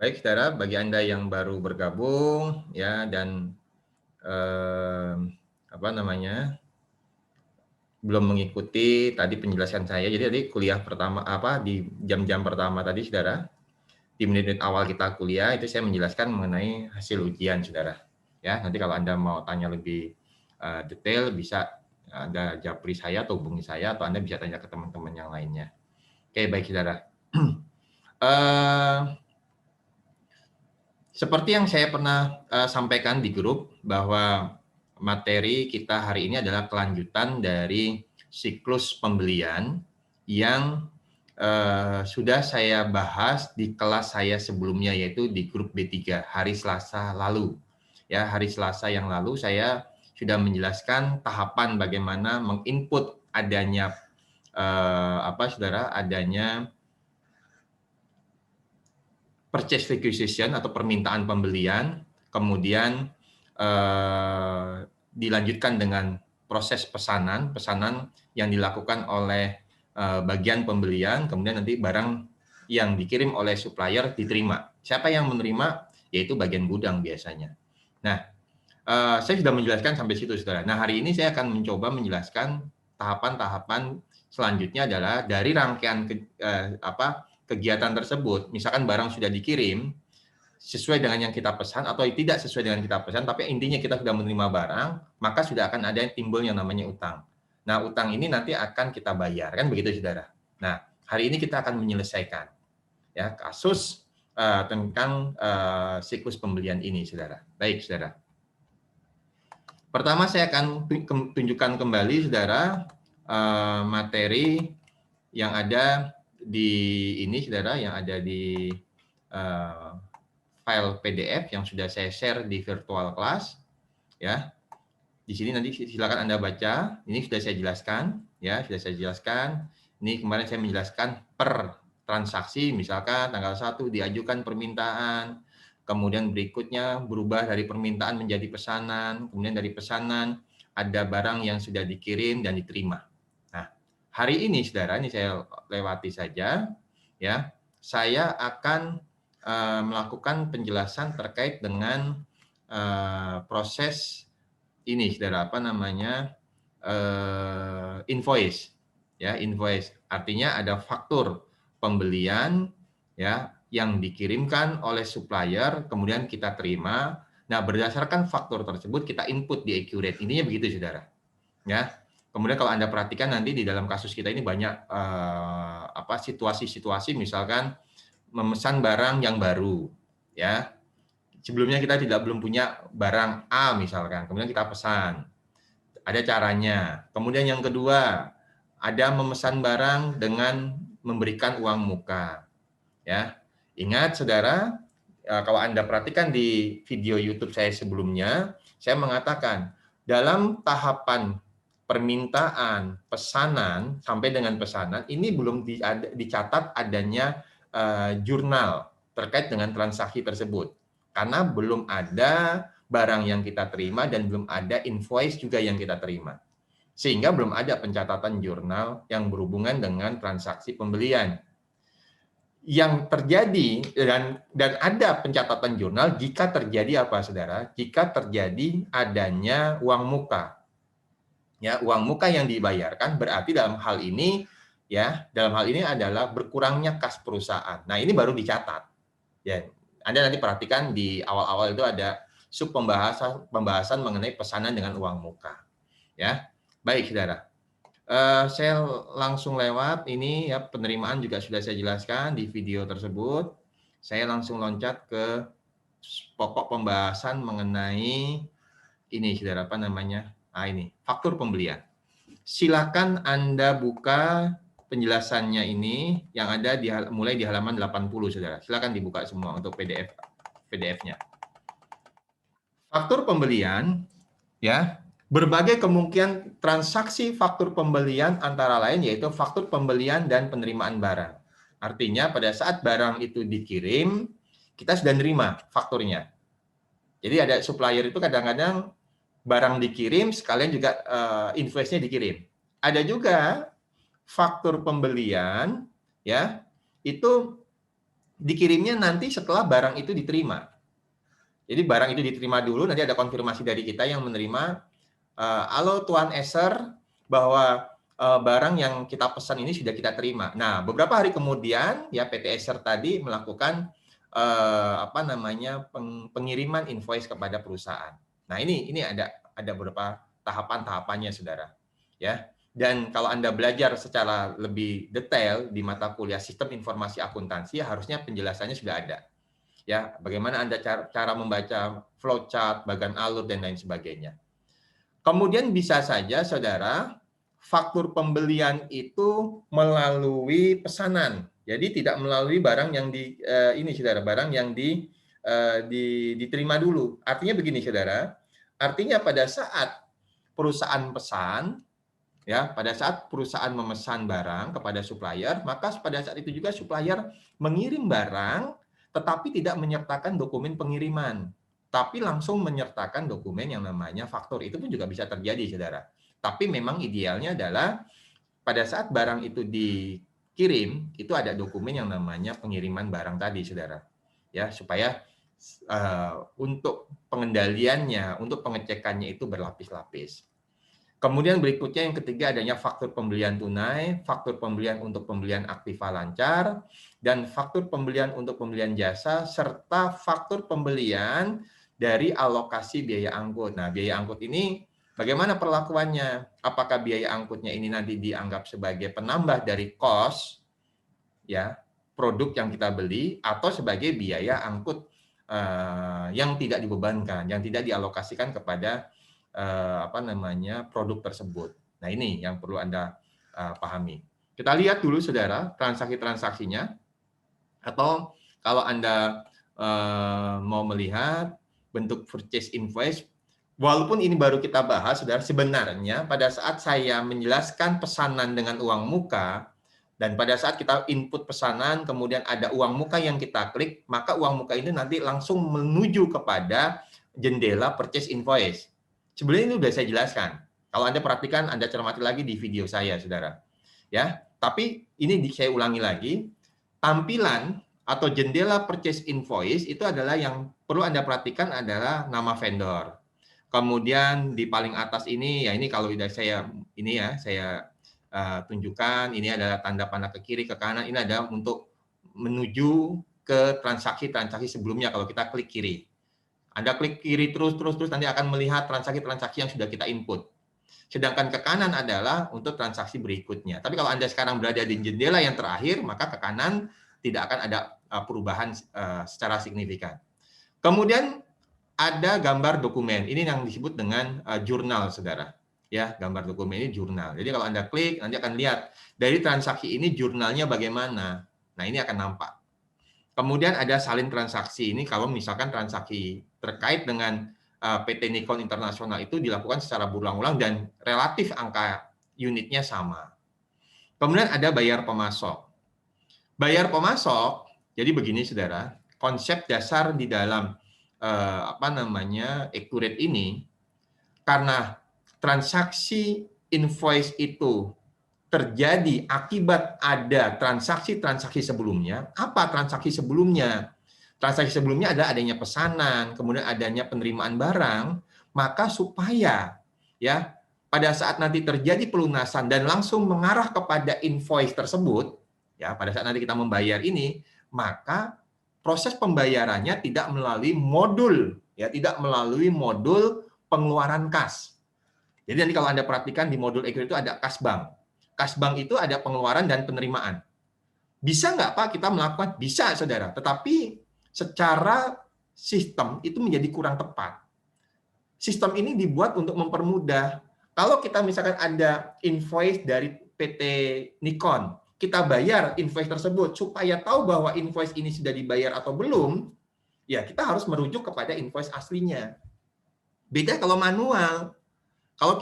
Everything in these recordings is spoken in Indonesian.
Baik, saudara, bagi Anda yang baru bergabung ya dan eh, apa namanya belum mengikuti tadi penjelasan saya. Jadi tadi kuliah pertama di jam-jam pertama tadi, saudara, di menit-menit awal kita kuliah itu saya menjelaskan mengenai hasil ujian, saudara. Ya, nanti kalau Anda mau tanya lebih detail bisa Anda japri saya atau hubungi saya atau Anda bisa tanya ke teman-teman yang lainnya. Oke, baik, saudara. eh Seperti yang saya pernah sampaikan di grup bahwa materi kita hari ini adalah kelanjutan dari siklus pembelian yang sudah saya bahas di kelas saya sebelumnya, yaitu di grup B3 hari Selasa lalu. Ya, hari Selasa yang lalu saya sudah menjelaskan tahapan bagaimana menginput adanya saudara, adanya purchase requisition atau permintaan pembelian, kemudian dilanjutkan dengan proses pesanan yang dilakukan oleh bagian pembelian, kemudian nanti barang yang dikirim oleh supplier diterima. Siapa yang menerima? Yaitu bagian gudang biasanya. Nah, saya sudah menjelaskan sampai situ, saudara. Nah, hari ini saya akan mencoba menjelaskan tahapan-tahapan selanjutnya adalah dari rangkaian kegiatan tersebut. Misalkan barang sudah dikirim sesuai dengan yang kita pesan atau tidak sesuai dengan kita pesan, tapi intinya kita sudah menerima barang, maka sudah akan ada yang timbul yang namanya utang. Nah, utang ini nanti akan kita bayar, kan begitu, saudara. Nah, hari ini kita akan menyelesaikan ya kasus tentang siklus pembelian ini, saudara. Baik, saudara. Pertama saya akan tunjukkan kembali, saudara, materi yang ada di ini, saudara, yang ada di file PDF yang sudah saya share di virtual class, ya. Di sini nanti silakan Anda baca. Ini sudah saya jelaskan, ya, sudah saya jelaskan. Ini kemarin saya menjelaskan per transaksi, misalkan tanggal 1 diajukan permintaan, kemudian berikutnya berubah dari permintaan menjadi pesanan, kemudian dari pesanan ada barang yang sudah dikirim dan diterima. Nah, hari ini, saudara, ini saya lewati saja, ya. Saya akan melakukan penjelasan terkait dengan proses ini, saudara, invoice, ya, invoice. Artinya ada faktur pembelian, ya, yang dikirimkan oleh supplier, kemudian kita terima. Nah, berdasarkan faktur tersebut kita input di Accurate. Intinya begitu, saudara. Ya. Kemudian kalau Anda perhatikan nanti di dalam kasus kita ini banyak situasi-situasi, misalkan memesan barang yang baru, ya. Sebelumnya kita belum punya barang A misalkan, kemudian kita pesan. Ada caranya. Kemudian yang kedua, ada memesan barang dengan memberikan uang muka, ya. Ingat, saudara, kalau Anda perhatikan di video YouTube saya sebelumnya, saya mengatakan dalam tahapan permintaan, pesanan sampai dengan pesanan ini belum dicatat adanya jurnal terkait dengan transaksi tersebut. Karena belum ada barang yang kita terima dan belum ada invoice juga yang kita terima. Sehingga belum ada pencatatan jurnal yang berhubungan dengan transaksi pembelian. Yang terjadi dan ada pencatatan jurnal jika terjadi apa, saudara? Jika terjadi adanya uang muka. Ya, uang muka yang dibayarkan berarti dalam hal ini adalah berkurangnya kas perusahaan. Nah, ini baru dicatat. Ya, Anda nanti perhatikan di awal-awal itu ada sub pembahasan mengenai pesanan dengan uang muka. Ya, baik, saudara. Saya langsung lewat ini, ya, penerimaan juga sudah saya jelaskan di video tersebut. Saya langsung loncat ke pokok pembahasan mengenai ini, saudara, ini faktur pembelian. Silakan Anda buka penjelasannya ini yang ada mulai di halaman 80, saudara. Silakan dibuka semua untuk PDF-nya. Faktur pembelian, ya, berbagai kemungkinan transaksi faktur pembelian antara lain yaitu faktur pembelian dan penerimaan barang. Artinya pada saat barang itu dikirim, kita sudah nerima fakturnya. Jadi ada supplier itu kadang-kadang barang dikirim sekalian juga invoice-nya dikirim. Ada juga faktur pembelian, ya, itu dikirimnya nanti setelah barang itu diterima. Jadi barang itu diterima dulu, nanti ada konfirmasi dari kita yang menerima, halo Tuan Eser, bahwa barang yang kita pesan ini sudah kita terima. Nah, beberapa hari kemudian ya PT Eser tadi melakukan pengiriman invoice kepada perusahaan. Nah, ini ada beberapa tahapan-tahapannya, Saudara. Ya. Dan kalau Anda belajar secara lebih detail di mata kuliah Sistem Informasi Akuntansi, harusnya penjelasannya sudah ada. Ya, bagaimana Anda cara membaca flowchart, bagan alur dan lain sebagainya. Kemudian bisa saja Saudara, faktur pembelian itu melalui pesanan. Jadi tidak melalui barang yang Saudara, barang yang diterima dulu. Artinya begini Saudara, artinya pada saat perusahaan pesan, ya, pada saat perusahaan memesan barang kepada supplier, maka pada saat itu juga supplier mengirim barang tetapi tidak menyertakan dokumen pengiriman, tapi langsung menyertakan dokumen yang namanya faktur. Itu pun juga bisa terjadi, Saudara. Tapi memang idealnya adalah pada saat barang itu dikirim, itu ada dokumen yang namanya pengiriman barang tadi, Saudara. Ya, supaya untuk pengendaliannya, untuk pengecekannya itu berlapis-lapis. Kemudian berikutnya yang ketiga adanya faktur pembelian tunai, faktur pembelian untuk pembelian aktiva lancar, dan faktur pembelian untuk pembelian jasa, serta faktur pembelian dari alokasi biaya angkut. Nah, biaya angkut ini bagaimana perlakuannya? Apakah biaya angkutnya ini nanti dianggap sebagai penambah dari cost, ya, produk yang kita beli, atau sebagai biaya angkut yang tidak dibebankan, yang tidak dialokasikan kepada produk tersebut. Nah, ini yang perlu Anda pahami. Kita lihat dulu Saudara transaksi-transaksinya, atau kalau Anda mau melihat bentuk purchase invoice, walaupun ini baru kita bahas Saudara, sebenarnya pada saat saya menjelaskan pesanan dengan uang muka dan pada saat kita input pesanan kemudian ada uang muka yang kita klik, maka uang muka ini nanti langsung menuju kepada jendela purchase invoice. Sebenarnya ini sudah saya jelaskan. Kalau Anda perhatikan, Anda cermati lagi di video saya, Saudara. Ya, tapi ini saya ulangi lagi. Tampilan atau jendela purchase invoice itu adalah yang perlu Anda perhatikan adalah nama vendor. Kemudian di paling atas ini, ya ini kalau sudah saya tunjukkan, ini adalah tanda panah ke kiri, ke kanan. Ini adalah untuk menuju ke transaksi-transaksi sebelumnya kalau kita klik kiri. Anda klik kiri terus nanti akan melihat transaksi-transaksi yang sudah kita input. Sedangkan ke kanan adalah untuk transaksi berikutnya. Tapi kalau Anda sekarang berada di jendela yang terakhir, maka ke kanan tidak akan ada perubahan secara signifikan. Kemudian ada gambar dokumen. Ini yang disebut dengan jurnal, Saudara. Ya, gambar dokumen ini jurnal. Jadi kalau Anda klik, nanti akan lihat dari transaksi ini jurnalnya bagaimana. Nah, ini akan nampak. Kemudian ada salin transaksi. Ini kalau misalkan transaksi terkait dengan PT Nikon Internasional itu dilakukan secara berulang-ulang dan relatif angka unitnya sama. Kemudian ada bayar pemasok. Bayar pemasok, jadi begini Saudara, konsep dasar di dalam accurate ini, karena transaksi invoice itu terjadi akibat ada transaksi-transaksi sebelumnya. Apa transaksi sebelumnya? Transaksi sebelumnya adalah adanya pesanan, kemudian adanya penerimaan barang, maka supaya ya pada saat nanti terjadi pelunasan dan langsung mengarah kepada invoice tersebut, ya pada saat nanti kita membayar ini, maka proses pembayarannya tidak melalui modul, ya tidak melalui modul pengeluaran kas. Jadi nanti kalau Anda perhatikan di modul accurate itu ada kas bank. Kas bank itu ada pengeluaran dan penerimaan. Bisa nggak Pak kita melakukan? Bisa Saudara, tetapi secara sistem itu menjadi kurang tepat. Sistem ini dibuat untuk mempermudah. Kalau kita misalkan ada invoice dari PT Nikon, kita bayar invoice tersebut supaya tahu bahwa invoice ini sudah dibayar atau belum, ya kita harus merujuk kepada invoice aslinya. Beda kalau manual. Kalau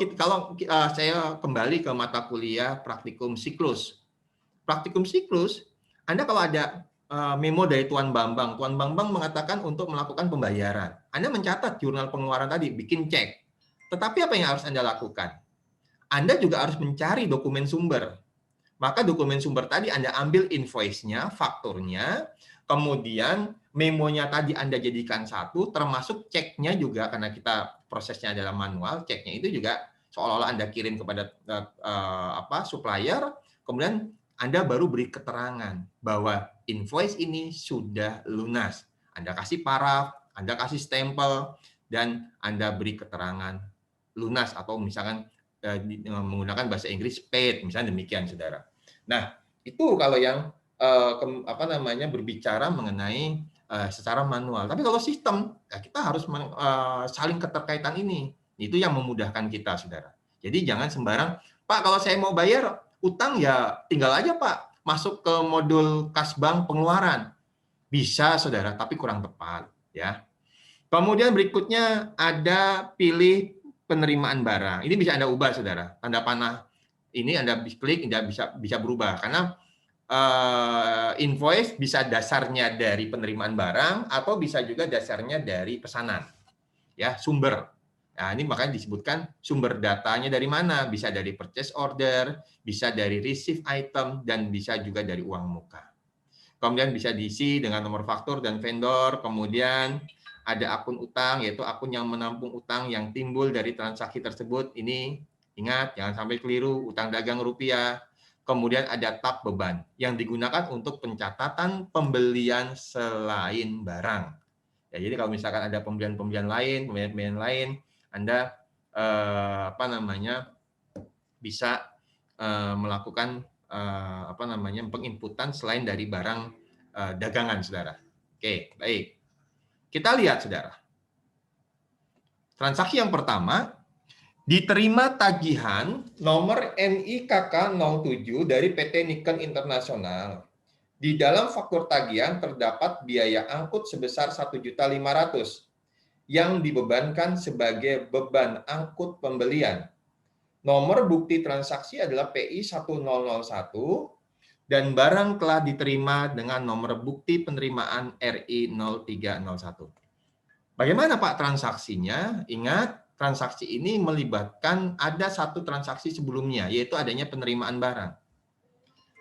saya kembali ke mata kuliah praktikum siklus. Praktikum siklus, Anda kalau ada memo dari Tuan Bambang mengatakan untuk melakukan pembayaran. Anda mencatat jurnal pengeluaran tadi, bikin cek. Tetapi apa yang harus Anda lakukan? Anda juga harus mencari dokumen sumber. maka dokumen sumber tadi Anda ambil invoice-nya, fakturnya, kemudian memonya tadi Anda jadikan satu, termasuk ceknya juga, karena kita prosesnya adalah manual, ceknya itu juga seolah-olah Anda kirim kepada supplier, kemudian Anda baru beri keterangan bahwa invoice ini sudah lunas. Anda kasih paraf, Anda kasih stempel, dan Anda beri keterangan lunas, atau misalkan menggunakan bahasa Inggris paid, misalnya demikian, saudara. Nah, itu kalau yang berbicara mengenai secara manual. Tapi kalau sistem, ya kita harus saling keterkaitan ini. Itu yang memudahkan kita, saudara. Jadi jangan sembarang, Pak, kalau saya mau bayar utang ya tinggal aja, Pak, masuk ke modul kas bank pengeluaran. Bisa, saudara, tapi kurang tepat, ya. Kemudian berikutnya ada pilih penerimaan barang. Ini bisa Anda ubah, saudara. Tanda panah ini Anda klik, Anda bisa berubah, karena invoice bisa dasarnya dari penerimaan barang atau bisa juga dasarnya dari pesanan, ya, sumber. Nah, ini makanya disebutkan sumber datanya dari mana, bisa dari purchase order, bisa dari receive item, dan bisa juga dari uang muka. Kemudian bisa diisi dengan nomor faktur dan vendor, kemudian ada akun utang, yaitu akun yang menampung utang yang timbul dari transaksi tersebut. Ini ingat, jangan sampai keliru, utang dagang rupiah. Kemudian ada tab beban yang digunakan untuk pencatatan pembelian selain barang. Ya, jadi kalau misalkan ada pembelian lain, Anda bisa melakukan penginputan selain dari barang dagangan, saudara. Oke, baik. Kita lihat, saudara. Transaksi yang pertama, diterima tagihan nomor NIKK 07 dari PT Niken Internasional. Di dalam faktur tagihan terdapat biaya angkut sebesar 1.500.000 yang dibebankan sebagai beban angkut pembelian. Nomor bukti transaksi adalah PI 1001 dan barang telah diterima dengan nomor bukti penerimaan RI 0301. Bagaimana, Pak, transaksinya? Ingat, transaksi ini melibatkan ada satu transaksi sebelumnya, yaitu adanya penerimaan barang.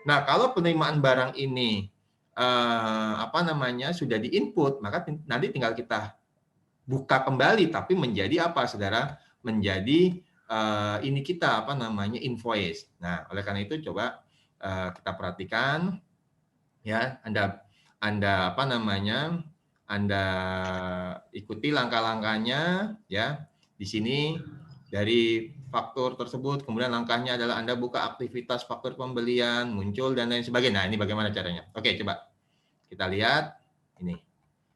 Nah, kalau penerimaan barang ini sudah diinput, maka nanti tinggal kita buka kembali, tapi menjadi apa, saudara? Menjadi ini kita invoice. Nah, oleh karena itu coba kita perhatikan, ya, Anda ikuti langkah-langkahnya, ya. Di sini dari faktur tersebut, kemudian langkahnya adalah Anda buka aktivitas faktur pembelian, muncul dan lain sebagainya. Nah, ini bagaimana caranya? Oke, coba kita lihat ini.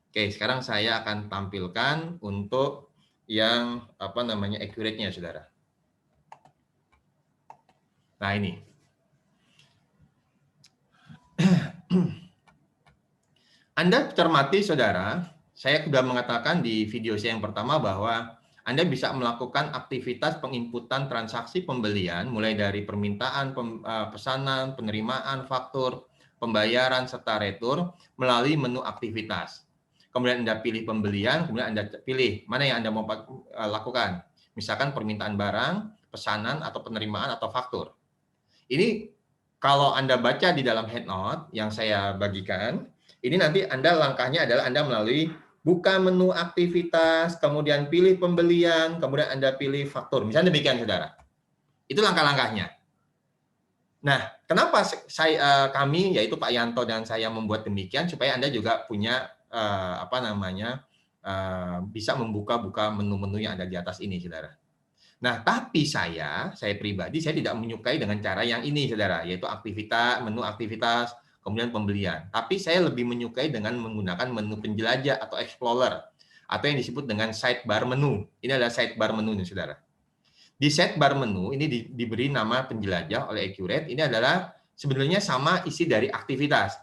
Oke, sekarang saya akan tampilkan untuk yang accurate-nya, saudara. Nah, ini. Anda cermati, saudara, saya sudah mengatakan di video saya yang pertama bahwa Anda bisa melakukan aktivitas penginputan transaksi pembelian mulai dari permintaan, pesanan, penerimaan, faktur, pembayaran, serta retur melalui menu aktivitas. Kemudian Anda pilih pembelian, kemudian Anda pilih mana yang Anda mau lakukan. Misalkan permintaan barang, pesanan, atau penerimaan, atau faktur. Ini kalau Anda baca di dalam headnote yang saya bagikan, ini nanti Anda langkahnya adalah Anda melalui buka menu aktivitas, kemudian pilih pembelian, kemudian Anda pilih faktur. Misalnya demikian, saudara. Itu langkah-langkahnya. Nah, kenapa kami, yaitu Pak Yanto dan saya membuat demikian, supaya Anda juga punya bisa membuka menu-menu yang ada di atas ini, saudara. Nah, tapi saya pribadi, saya tidak menyukai dengan cara yang ini, saudara, yaitu menu aktivitas, kemudian pembelian. Tapi saya lebih menyukai dengan menggunakan menu penjelajah atau explorer, atau yang disebut dengan sidebar menu. Ini adalah sidebar menu, nih, saudara. Di sidebar menu, ini diberi nama penjelajah oleh Accurate, ini adalah sebenarnya sama isi dari aktivitas.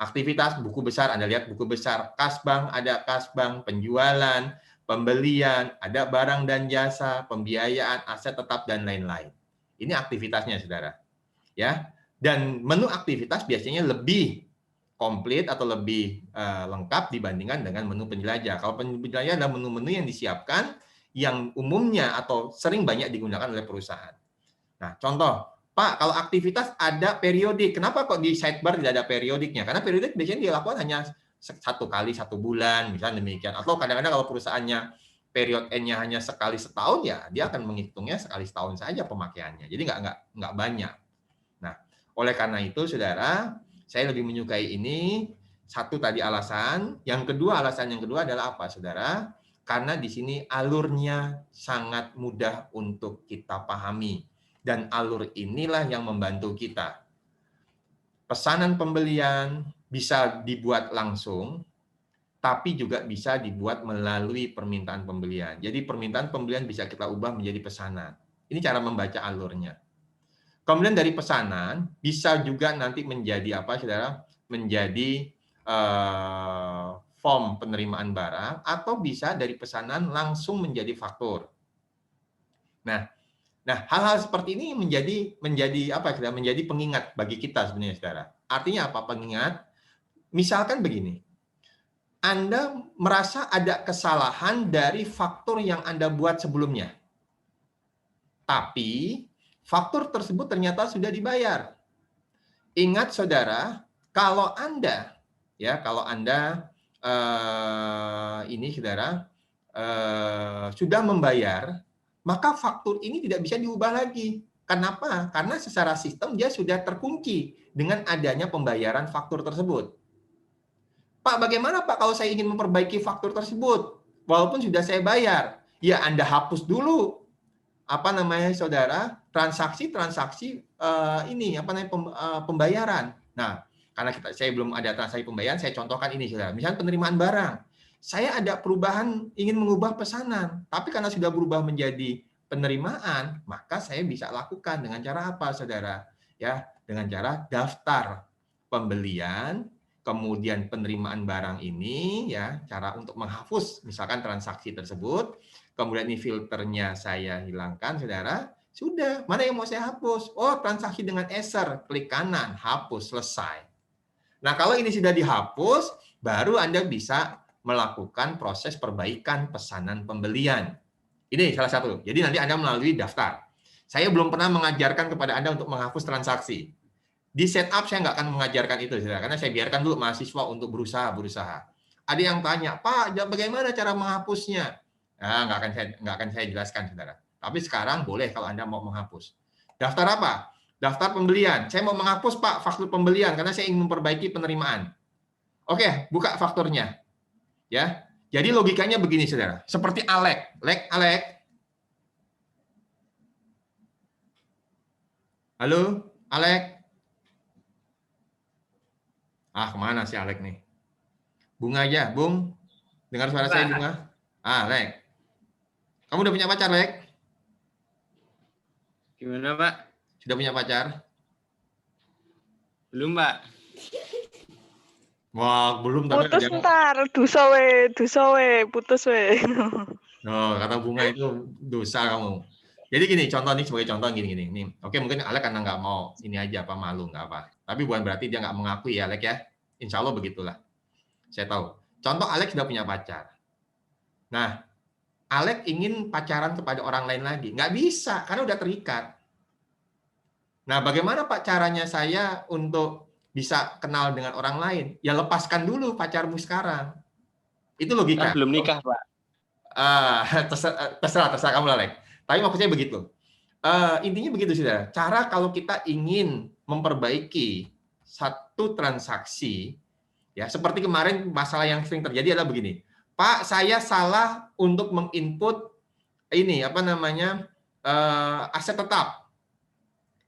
Aktivitas buku besar, Anda lihat buku besar, kas bank, ada kas bank, penjualan, pembelian, ada barang dan jasa, pembiayaan, aset tetap, dan lain-lain. Ini aktivitasnya, saudara. Ya, dan menu aktivitas biasanya lebih komplit atau lebih lengkap dibandingkan dengan menu penjelajah. Kalau penjelajah adalah menu-menu yang disiapkan yang umumnya atau sering banyak digunakan oleh perusahaan. Nah, contoh, Pak, kalau aktivitas ada periodik, kenapa kok di sidebar tidak ada periodiknya? Karena periodik biasanya dilakukan hanya 1 kali 1 bulan, misalnya demikian. Atau kadang-kadang kalau perusahaannya period N-nya hanya sekali setahun, ya dia akan menghitungnya sekali setahun saja pemakaiannya. Jadi nggak banyak. Nah, oleh karena itu, saudara, saya lebih menyukai ini. Satu tadi alasan. Alasan yang kedua adalah apa, saudara? Karena di sini alurnya sangat mudah untuk kita pahami. Dan alur inilah yang membantu kita. Pesanan pembelian bisa dibuat langsung, tapi juga bisa dibuat melalui permintaan pembelian. Jadi permintaan pembelian bisa kita ubah menjadi pesanan. Ini cara membaca alurnya. Kemudian dari pesanan bisa juga nanti menjadi apa, saudara? Menjadi form penerimaan barang, atau bisa dari pesanan langsung menjadi faktur. Nah, hal-hal seperti ini menjadi apa, saudara? Menjadi pengingat bagi kita sebenarnya, saudara. Artinya apa pengingat? Misalkan begini, Anda merasa ada kesalahan dari faktur yang Anda buat sebelumnya. Tapi faktur tersebut ternyata sudah dibayar. Ingat, saudara, kalau Anda ini, saudara, sudah membayar, maka faktur ini tidak bisa diubah lagi. Kenapa? Karena secara sistem dia sudah terkunci dengan adanya pembayaran faktur tersebut. Pak, bagaimana Pak kalau saya ingin memperbaiki faktur tersebut? Walaupun sudah saya bayar. Ya, Anda hapus dulu saudara, transaksi pembayaran. Nah, karena saya belum ada transaksi pembayaran, saya contohkan ini, saudara. Misalnya penerimaan barang. Saya ada perubahan, ingin mengubah pesanan, tapi karena sudah berubah menjadi penerimaan, maka saya bisa lakukan dengan cara apa, saudara? Ya, dengan cara daftar pembelian, kemudian penerimaan barang ini, ya, cara untuk menghapus misalkan transaksi tersebut, kemudian ini filternya saya hilangkan, saudara. Sudah, mana yang mau saya hapus? Oh, transaksi dengan Ether, klik kanan, hapus, selesai. Nah, kalau ini sudah dihapus, baru Anda bisa melakukan proses perbaikan pesanan pembelian. Ini salah satu. Jadi nanti Anda melalui daftar. Saya belum pernah mengajarkan kepada Anda untuk menghapus transaksi. Di setup saya nggak akan mengajarkan itu, saudara, karena saya biarkan dulu mahasiswa untuk berusaha. Ada yang tanya, Pak, bagaimana cara menghapusnya? Nah, nggak akan saya jelaskan, saudara. Tapi sekarang boleh kalau Anda mau menghapus. Daftar apa? Daftar pembelian. Saya mau menghapus, Pak, faktur pembelian karena saya ingin memperbaiki penerimaan. Oke, buka fakturnya. Ya. Jadi logikanya begini, saudara. Seperti Alek. Alek. Halo, Alek. Kemana si Alek nih? Bunga aja, Bung. Dengar suara saya, Bunga? Lek. Kamu udah punya pacar, Lek? Gimana, Pak? Sudah punya pacar? Belum, Pak. Wah, belum. Tapi putus ntar, dosa we, putus we. Kata Bunga itu dosa kamu. Jadi gini, sebagai contoh gini. Nih, oke, mungkin Alek karena nggak mau ini aja, malu, nggak apa. Tapi bukan berarti dia nggak mengakui ya, Alek ya. Insya Allah begitulah. Saya tahu. Contoh, Alek sudah punya pacar. Nah, Alek ingin pacaran kepada orang lain lagi. Nggak bisa, karena udah terikat. Nah, bagaimana Pak caranya saya untuk bisa kenal dengan orang lain? Ya lepaskan dulu pacarmu sekarang. Itu logika. Kan belum nikah, Pak. Terserah kamu, Alek. Tapi maksudnya begitu. Intinya begitu, saudara. Cara kalau kita ingin memperbaiki satu transaksi, ya seperti kemarin masalah yang sering terjadi adalah begini. Pak, saya salah untuk menginput aset tetap.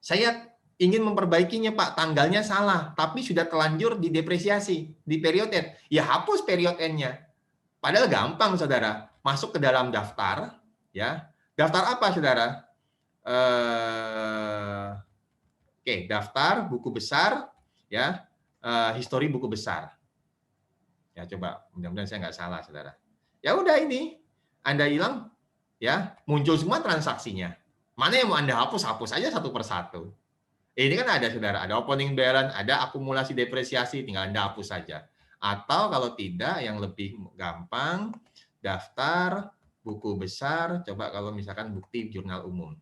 Saya ingin memperbaikinya, Pak. Tanggalnya salah, tapi sudah terlanjur didepresiasi di period N. Ya hapus period N-nya. Padahal gampang, saudara. Masuk ke dalam daftar, ya. Daftar apa, saudara? Daftar buku besar, ya. Histori buku besar. Ya, coba, mudah-mudahan saya nggak salah, saudara. Ya udah, ini Anda hilang, ya, muncul semua transaksinya. Mana yang mau Anda hapus aja satu persatu. Ini kan ada, saudara, ada opening balance, ada akumulasi depresiasi, tinggal Anda hapus saja. Atau kalau tidak, yang lebih gampang, daftar buku besar, coba kalau misalkan bukti jurnal umum.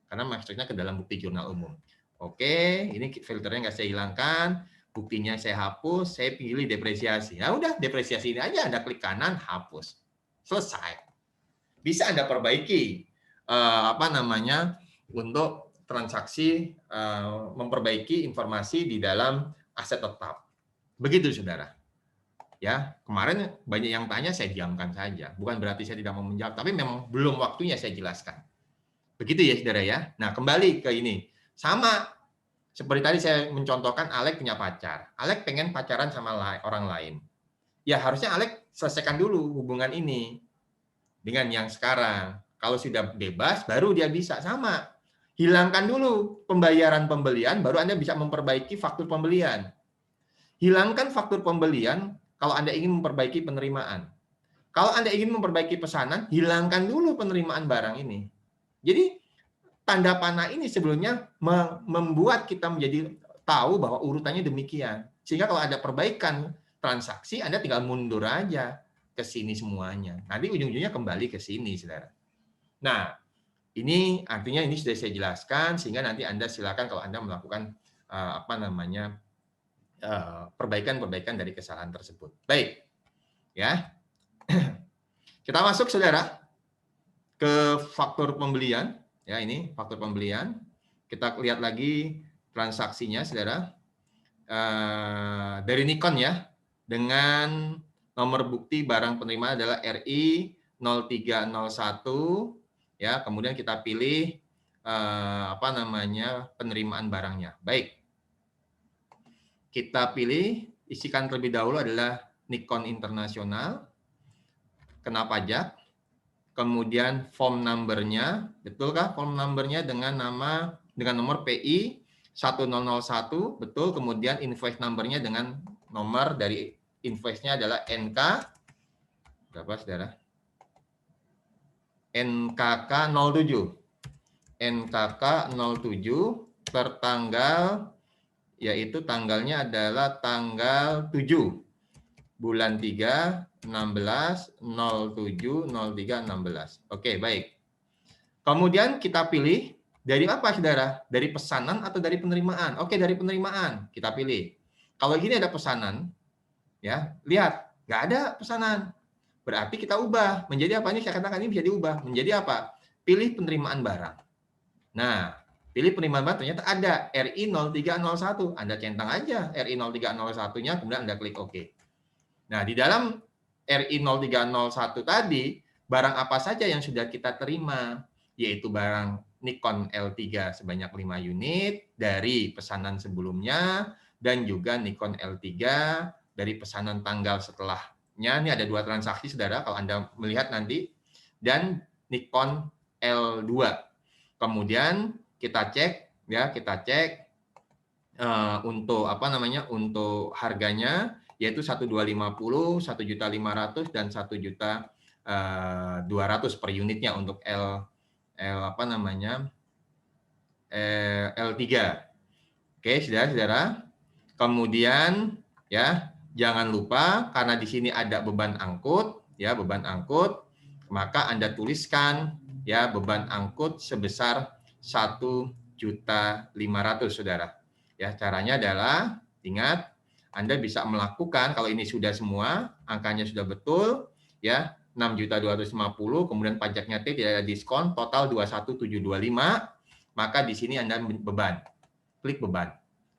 Karena maksudnya ke dalam bukti jurnal umum. Oke, ini filternya nggak saya hilangkan, buktinya saya hapus, saya pilih depresiasi. Nah udah, depresiasi ini aja Anda klik kanan, hapus. Selesai. Bisa Anda perbaiki untuk transaksi memperbaiki informasi di dalam aset tetap. Begitu Saudara. Ya, kemarin banyak yang tanya, saya diamkan saja. Bukan berarti saya tidak mau menjawab, tapi memang belum waktunya saya jelaskan. Begitu ya Saudara ya. Nah, kembali ke ini. Sama seperti tadi saya mencontohkan Alek punya pacar. Alek pengen pacaran sama orang lain. Ya harusnya Alek selesaikan dulu hubungan ini dengan yang sekarang. Kalau sudah bebas, baru dia bisa. Sama. Hilangkan dulu pembayaran pembelian, baru Anda bisa memperbaiki faktur pembelian. Hilangkan faktur pembelian kalau Anda ingin memperbaiki penerimaan. Kalau Anda ingin memperbaiki pesanan, hilangkan dulu penerimaan barang ini. Jadi, tanda panah ini sebelumnya membuat kita menjadi tahu bahwa urutannya demikian. Sehingga kalau ada perbaikan transaksi, Anda tinggal mundur aja ke sini semuanya. Nanti ujung-ujungnya kembali ke sini, Saudara. Nah, ini artinya ini sudah saya jelaskan, sehingga nanti Anda silakan kalau Anda melakukan perbaikan-perbaikan dari kesalahan tersebut. Baik, ya. Kita masuk, Saudara, ke faktur pembelian. Ya, ini faktur pembelian. Kita lihat lagi transaksinya, Saudara. Dari Nikon ya, dengan nomor bukti barang penerima adalah RI 0301. Ya, kemudian kita pilih penerimaan barangnya. Baik. Kita pilih, isikan terlebih dahulu adalah Nikon Internasional, kena pajak, kemudian form number-nya, betulkah form number-nya dengan nomor PI 1001, betul, kemudian invoice number-nya dengan nomor dari invoice-nya adalah NK, berapa Saudara? NKK 07. NKK 07 tertanggal, yaitu tanggalnya adalah tanggal 7 bulan 3 16 07 03 16. Oke, baik. Kemudian kita pilih dari apa Saudara? Dari pesanan atau dari penerimaan? Oke, dari penerimaan kita pilih. Kalau gini ada pesanan, ya, lihat, nggak ada pesanan. Berarti kita ubah menjadi apa? Ini saya katakan ini bisa diubah menjadi apa? Pilih penerimaan barang. Nah, pilih penerimaan barang, ternyata ada RI 0301. Anda centang aja RI 0301-nya, kemudian Anda klik OK. Nah, di dalam RI 0301 tadi, barang apa saja yang sudah kita terima, yaitu barang Nikon L3 sebanyak 5 unit dari pesanan sebelumnya, dan juga Nikon L3 dari pesanan tanggal setelahnya. Ini ada 2 transaksi, Saudara, kalau Anda melihat nanti, dan Nikon L2. Kemudian kita cek untuk untuk harganya, yaitu 1.250, 1.500.000 dan 1.200.000 per unitnya untuk L3. Oke, Saudara. Kemudian ya, jangan lupa karena di sini ada beban angkut, maka Anda tuliskan ya beban angkut sebesar 1.500.000, Saudara. Ya, caranya adalah ingat, Anda bisa melakukan kalau ini sudah semua, angkanya sudah betul, ya, 6.250.000, kemudian pajaknya T, tidak ada diskon, total 21.725, maka di sini Anda beban. Klik beban.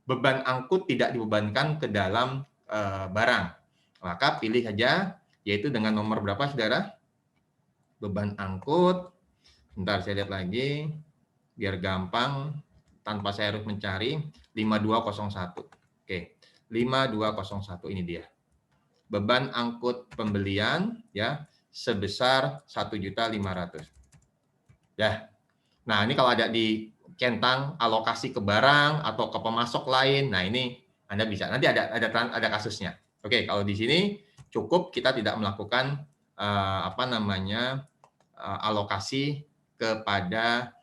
Beban angkut tidak dibebankan ke dalam barang. Maka pilih saja, yaitu dengan nomor berapa, Saudara? Beban angkut. Bentar, saya lihat lagi, biar gampang, tanpa saya harus mencari, 5201. Oke, 5201 ini dia. Beban angkut pembelian ya sebesar 1.500.000. Ya. Nah, ini kalau ada di centang alokasi ke barang atau ke pemasok lain, nah ini Anda bisa. Nanti ada kasusnya. Oke, kalau di sini cukup kita tidak melakukan alokasi kepada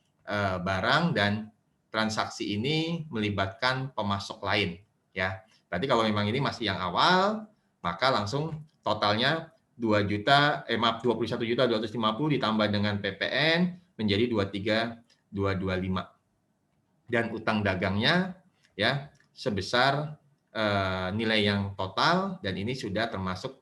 barang dan transaksi ini melibatkan pemasok lain ya. Berarti kalau memang ini masih yang awal, maka langsung totalnya 21.250 ditambah dengan PPN menjadi 23.225. dan utang dagangnya ya sebesar nilai yang total, dan ini sudah termasuk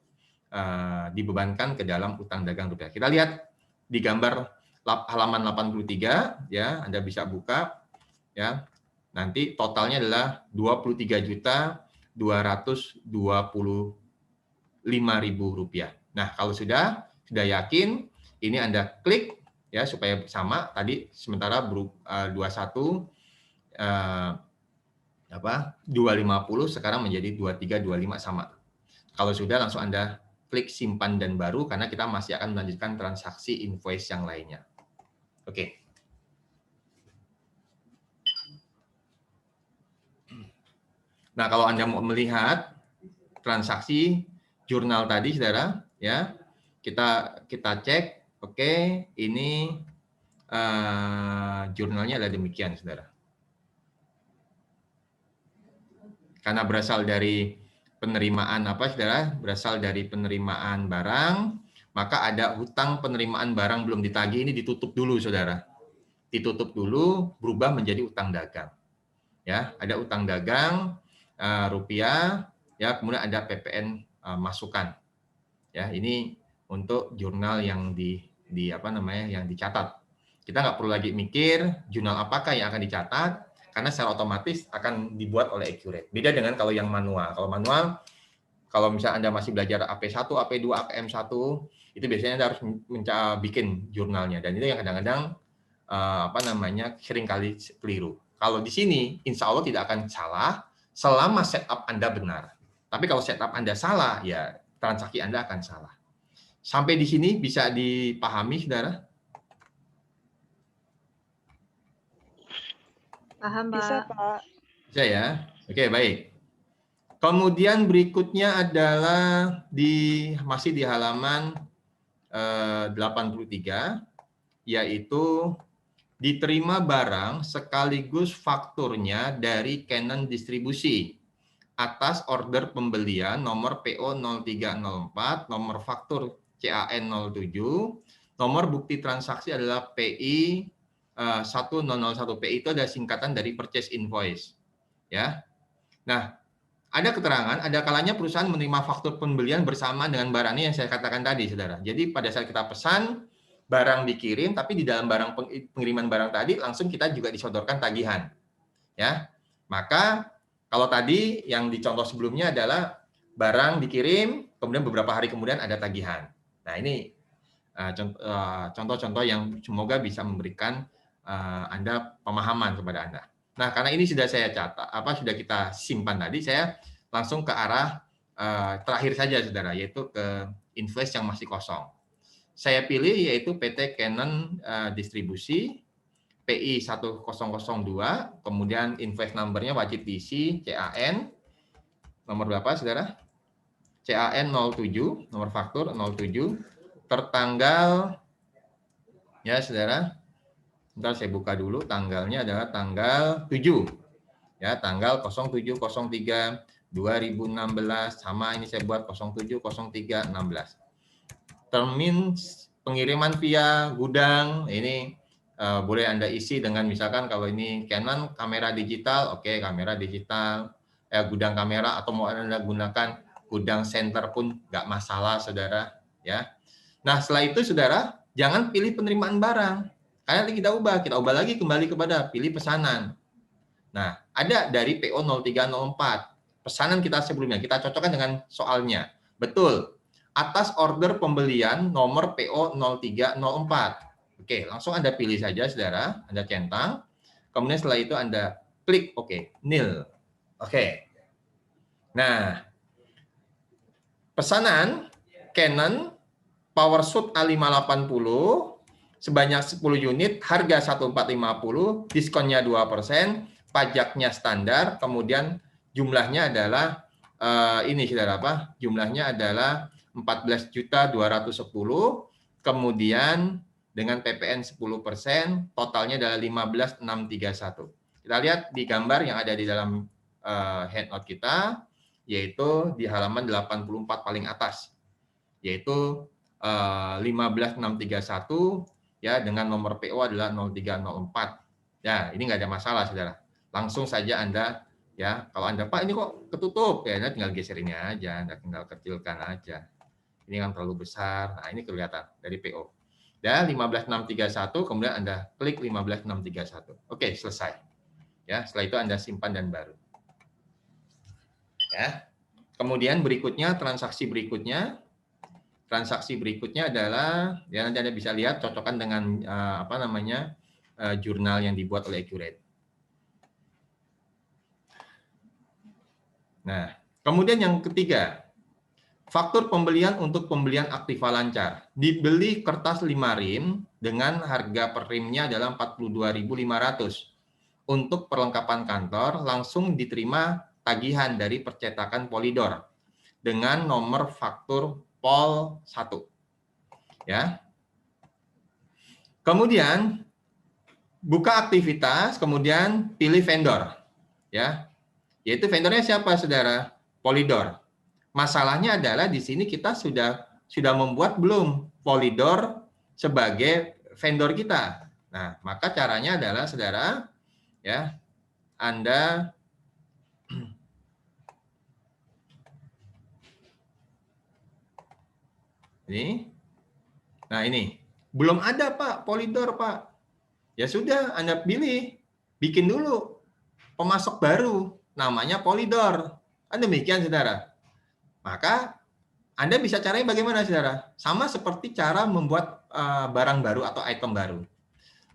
dibebankan ke dalam utang dagang rupiah. Kita lihat di gambar halaman 83 ya, Anda bisa buka ya. Nanti totalnya adalah 23.225.000 rupiah. Nah, kalau sudah yakin, ini Anda klik ya supaya sama tadi, sementara 21 250 sekarang menjadi 2325 sama. Kalau sudah, langsung Anda klik simpan dan baru, karena kita masih akan melanjutkan transaksi invoice yang lainnya. Oke. Nah, kalau Anda mau melihat transaksi jurnal tadi, saudara, ya, kita cek. Oke, ini jurnalnya adalah demikian, saudara. Karena berasal dari penerimaan saudara? Berasal dari penerimaan barang, maka ada hutang penerimaan barang belum ditagih, ini ditutup dulu, saudara. Ditutup dulu, berubah menjadi utang dagang. Ya, ada utang dagang rupiah, ya, kemudian ada PPN masukan. Ya, ini untuk jurnal yang yang dicatat. Kita nggak perlu lagi mikir jurnal apakah yang akan dicatat, karena secara otomatis akan dibuat oleh Accurate. Beda dengan kalau yang manual. Kalau manual, kalau misalnya Anda masih belajar AP1, AP2, APM1, itu biasanya Anda harus bikin jurnalnya, dan itu yang kadang-kadang seringkali keliru. Kalau di sini, insya Allah tidak akan salah selama setup Anda benar. Tapi kalau setup Anda salah, ya transaksi Anda akan salah. Sampai di sini bisa dipahami, saudara? Paham, Pak. Bisa, Pak. Bisa ya? Oke, baik. Kemudian berikutnya adalah masih di halaman 83, yaitu diterima barang sekaligus fakturnya dari Canon Distribusi atas order pembelian nomor PO 0304, nomor faktur CAN 07, nomor bukti transaksi adalah PI 1001. PI itu adalah singkatan dari purchase invoice. Ya. Nah, ada keterangan, ada kalanya perusahaan menerima faktur pembelian bersama dengan barangnya yang saya katakan tadi, saudara. Jadi pada saat kita pesan, barang dikirim, tapi di dalam pengiriman barang tadi langsung kita juga disodorkan tagihan. Ya. Maka kalau tadi yang dicontoh sebelumnya adalah barang dikirim, kemudian beberapa hari kemudian ada tagihan. Nah, ini contoh-contoh yang semoga bisa memberikan Anda pemahaman kepada Anda. Nah, karena ini sudah saya catat, sudah kita simpan tadi, saya langsung ke arah terakhir saja, saudara, yaitu ke invoice yang masih kosong. Saya pilih yaitu PT Canon Distribusi, PI 1002, kemudian invoice number-nya wajib diisi, CAN, nomor berapa, saudara? CAN 07, nomor faktur 07, tertanggal, ya, saudara, bentar saya buka dulu, tanggalnya adalah tanggal 7, ya, tanggal 0703 2016, sama ini saya buat 0703 16. Termin pengiriman via gudang, ini boleh Anda isi dengan misalkan kalau ini Canon kamera digital, oke, kamera digital, gudang kamera, atau mau Anda gunakan gudang center pun nggak masalah, saudara, ya. Nah, setelah itu, saudara, jangan pilih penerimaan barang. Karena kita ubah lagi kembali kepada pilih pesanan. Nah, ada dari PO 0304. Pesanan kita sebelumnya, kita cocokkan dengan soalnya. Betul. Atas order pembelian nomor PO 0304. Oke, langsung Anda pilih saja, saudara. Anda centang. Kemudian setelah itu Anda klik oke, nil. Oke. Nah, pesanan Canon PowerShoot A580 sebanyak 10 unit, harga 1450, diskonnya 2%, pajaknya standar, kemudian jumlahnya adalah ini, saudara, jumlahnya adalah 14.210, kemudian dengan PPN 10%, totalnya adalah 15.631. Kita lihat di gambar yang ada di dalam handout kita, yaitu di halaman 84 paling atas, yaitu 15.631, ya, dengan nomor PO adalah 0304. Ya, ini nggak ada masalah, saudara. Langsung saja Anda, ya, kalau Anda, Pak, ini kok ketutup, ya, Anda tinggal geser ini aja, Anda tinggal kecilkan aja. Ini kan terlalu besar, nah ini kelihatan dari PO. Dan 15631, kemudian Anda klik 15631. Oke, selesai. Ya, setelah itu Anda simpan dan baru. Ya. Kemudian berikutnya, transaksi berikutnya adalah, ya nanti Anda bisa lihat cocokkan dengan jurnal yang dibuat oleh Accurate. Nah, kemudian yang ketiga, faktur pembelian untuk pembelian aktiva lancar. Dibeli kertas 5 rim dengan harga per rimnya adalah 42.500. Untuk perlengkapan kantor langsung diterima tagihan dari percetakan Polydor dengan nomor faktur Pol 1. Ya. Kemudian buka aktivitas, kemudian pilih vendor. Ya. Yaitu vendornya siapa, saudara? Polydor. Masalahnya adalah di sini kita sudah membuat belum Polydor sebagai vendor kita. Nah, maka caranya adalah, saudara, ya, Anda ini. Nah, ini. Belum ada, Pak, Polydor, Pak. Ya sudah, Anda pilih. Bikin dulu pemasok baru. Namanya Polydor. Kan demikian, saudara. Maka Anda bisa caranya bagaimana, saudara? Sama seperti cara membuat barang baru atau item baru.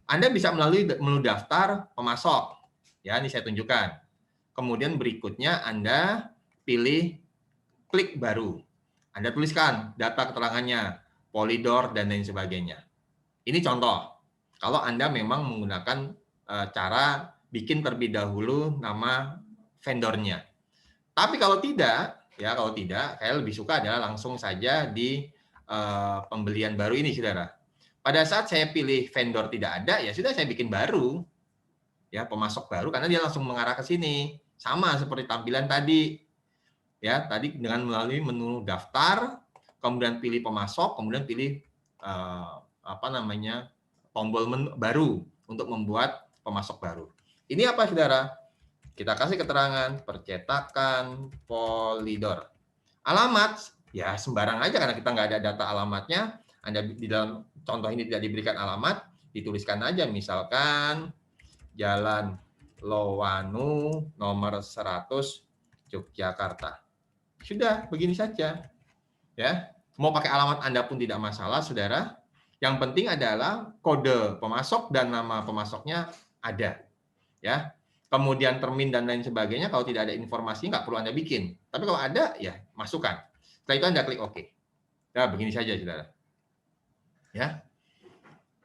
Anda bisa melalui menu daftar pemasok. Ya, ini saya tunjukkan. Kemudian berikutnya Anda pilih klik baru. Anda tuliskan data keterangannya, Polydor, dan lain sebagainya. Ini contoh. Kalau Anda memang menggunakan cara bikin terlebih dahulu nama vendornya. Tapi kalau tidak, saya lebih suka adalah langsung saja di pembelian baru ini, saudara. Pada saat saya pilih vendor tidak ada, ya sudah saya bikin baru, ya, pemasok baru, karena dia langsung mengarah ke sini. Sama seperti tampilan tadi, ya, tadi dengan melalui menu daftar, kemudian pilih pemasok, kemudian pilih tombol menu baru untuk membuat pemasok baru. Ini apa, saudara? Kita kasih keterangan percetakan Polydor. Alamat, ya sembarang aja karena kita nggak ada data alamatnya. Anda di dalam contoh ini tidak diberikan alamat, dituliskan aja misalkan Jalan Lowanu nomor 100 Yogyakarta. Sudah, begini saja. Ya, mau pakai alamat Anda pun tidak masalah, saudara. Yang penting adalah kode pemasok dan nama pemasoknya ada. Ya. Kemudian termin dan lain sebagainya, kalau tidak ada informasi nggak perlu Anda bikin. Tapi kalau ada, ya masukkan. Setelah itu Anda klik OK. Ya, begini saja, saudara. Ya.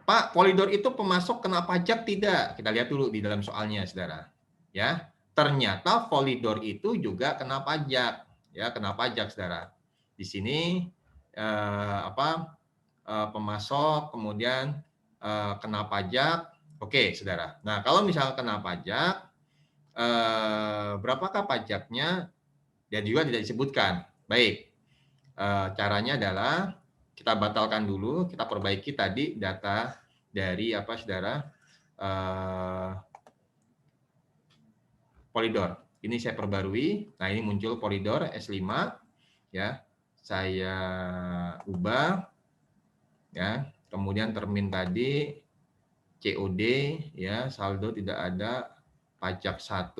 Pak, Polydor itu pemasok kena pajak tidak? Kita lihat dulu di dalam soalnya, saudara. Ya, ternyata Polydor itu juga kena pajak. Ya, kena pajak, saudara. Di sini pemasok, kemudian kena pajak. Oke, saudara. Nah, kalau misalnya kena pajak, berapakah pajaknya? Dan juga tidak disebutkan. Baik, caranya adalah kita batalkan dulu, kita perbaiki tadi data dari saudara, Polydor. Ini saya perbarui. Nah, ini muncul Polydor S5, ya. Saya ubah, ya. Kemudian termin tadi COD, ya, saldo tidak ada, pajak 1,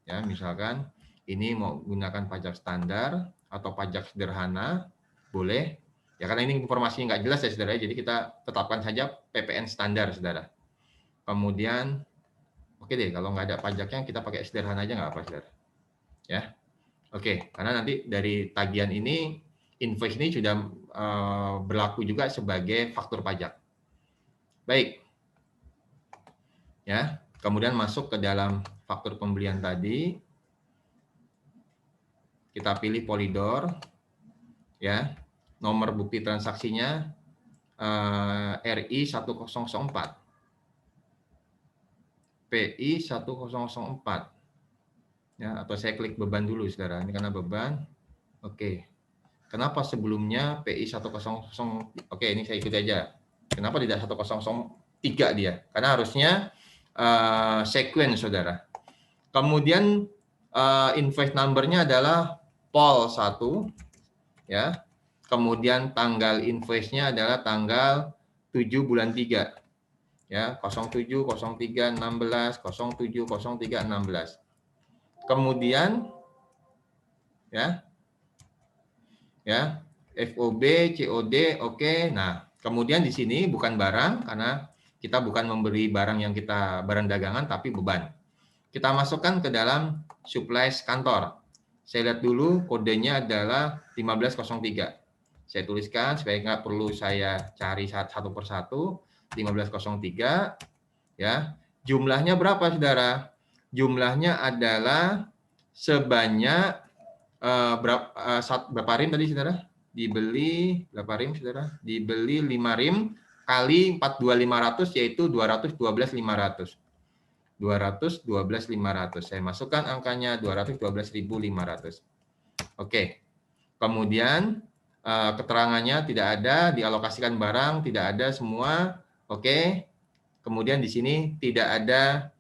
ya, misalkan ini mau gunakan pajak standar atau pajak sederhana, boleh. Ya, karena ini informasinya nggak jelas ya, saudara. Jadi kita tetapkan saja PPN standar, saudara. Kemudian, oke deh, kalau nggak ada pajaknya, kita pakai sederhana aja nggak apa, saudara. Ya, oke. Karena nanti dari tagihan ini, invoice ini sudah berlaku juga sebagai faktur pajak. Baik. Ya, kemudian masuk ke dalam faktur pembelian tadi. Kita pilih Polydor, ya. Nomor bukti transaksinya RI 1004. PI 1004. Ya, atau saya klik beban dulu, saudara. Ini karena beban. Oke. Kenapa sebelumnya PI 100? Oke, ini saya ikuti aja. Kenapa tidak 1003 dia? Karena harusnya sequence, saudara. Kemudian invoice number-nya adalah POL 1, ya. Kemudian tanggal invoice-nya adalah tanggal 7 bulan 3, ya, 07 03 16 07 03 16. Kemudian ya FOB, COD, oke. Nah, kemudian di sini bukan barang karena kita bukan memberi barang yang kita barang dagangan tapi beban. Kita masukkan ke dalam supplies kantor. Saya lihat dulu kodenya adalah 1503. Saya tuliskan supaya nggak perlu saya cari satu persatu. 1503, ya. Jumlahnya berapa, saudara? Jumlahnya adalah sebanyak berapa rim tadi, saudara? Dibeli berapa rim, saudara? Dibeli 5 rim kali 42500, yaitu 212.500. 212.500. Saya masukkan angkanya 212.500. Oke. Kemudian keterangannya tidak ada, dialokasikan barang tidak ada semua. Oke. Kemudian di sini tidak ada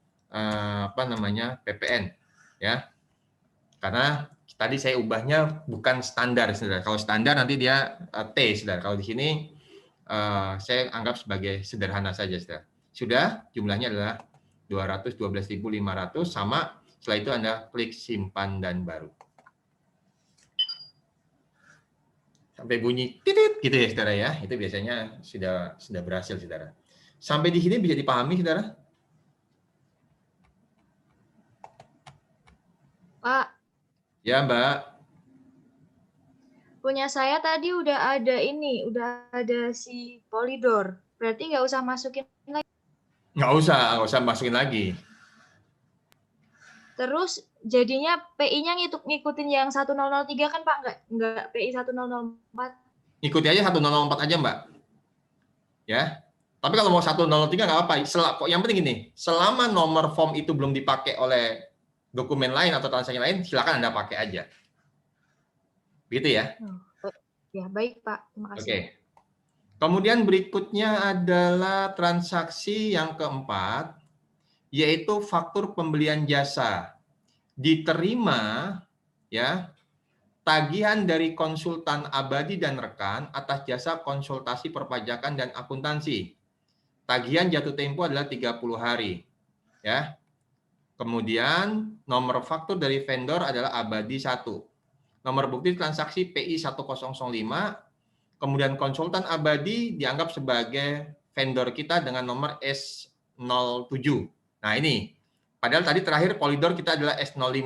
PPN, ya. Karena tadi saya ubahnya bukan standar, saudara. Kalau standar nanti dia T, saudara. Kalau di sini saya anggap sebagai sederhana saja, saudara. Sudah, jumlahnya adalah 212.500, sama. Setelah itu Anda klik simpan dan baru. Sampai bunyi titit gitu ya, saudara, ya. Itu biasanya sudah berhasil, saudara. Sampai di sini bisa dipahami, saudara? Pak. Ya, Mbak. Punya saya tadi udah ada si Polydor. Berarti nggak usah masukin lagi. Nggak usah masukin lagi. Terus jadinya PI-nya ngikutin yang 1003 kan, Pak? Nggak PI 1004. Ikuti aja 1004 aja, Mbak. Ya. Tapi kalau mau 1003 nggak apa-apa. Yang penting gini, selama nomor form itu belum dipakai oleh dokumen lain atau transaksi lain, silakan Anda pakai aja. Begitu ya? Ya, baik, Pak. Terima kasih. Oke. Kemudian berikutnya adalah transaksi yang keempat, yaitu faktur pembelian jasa. Diterima, ya, tagihan dari konsultan Abadi dan rekan atas jasa konsultasi perpajakan dan akuntansi. Tagihan jatuh tempo adalah 30 hari. Ya. Kemudian nomor faktur dari vendor adalah Abadi 1. Nomor bukti transaksi PI 1005. Kemudian konsultan Abadi dianggap sebagai vendor kita dengan nomor S07. Nah ini, padahal tadi terakhir Polydor kita adalah S05.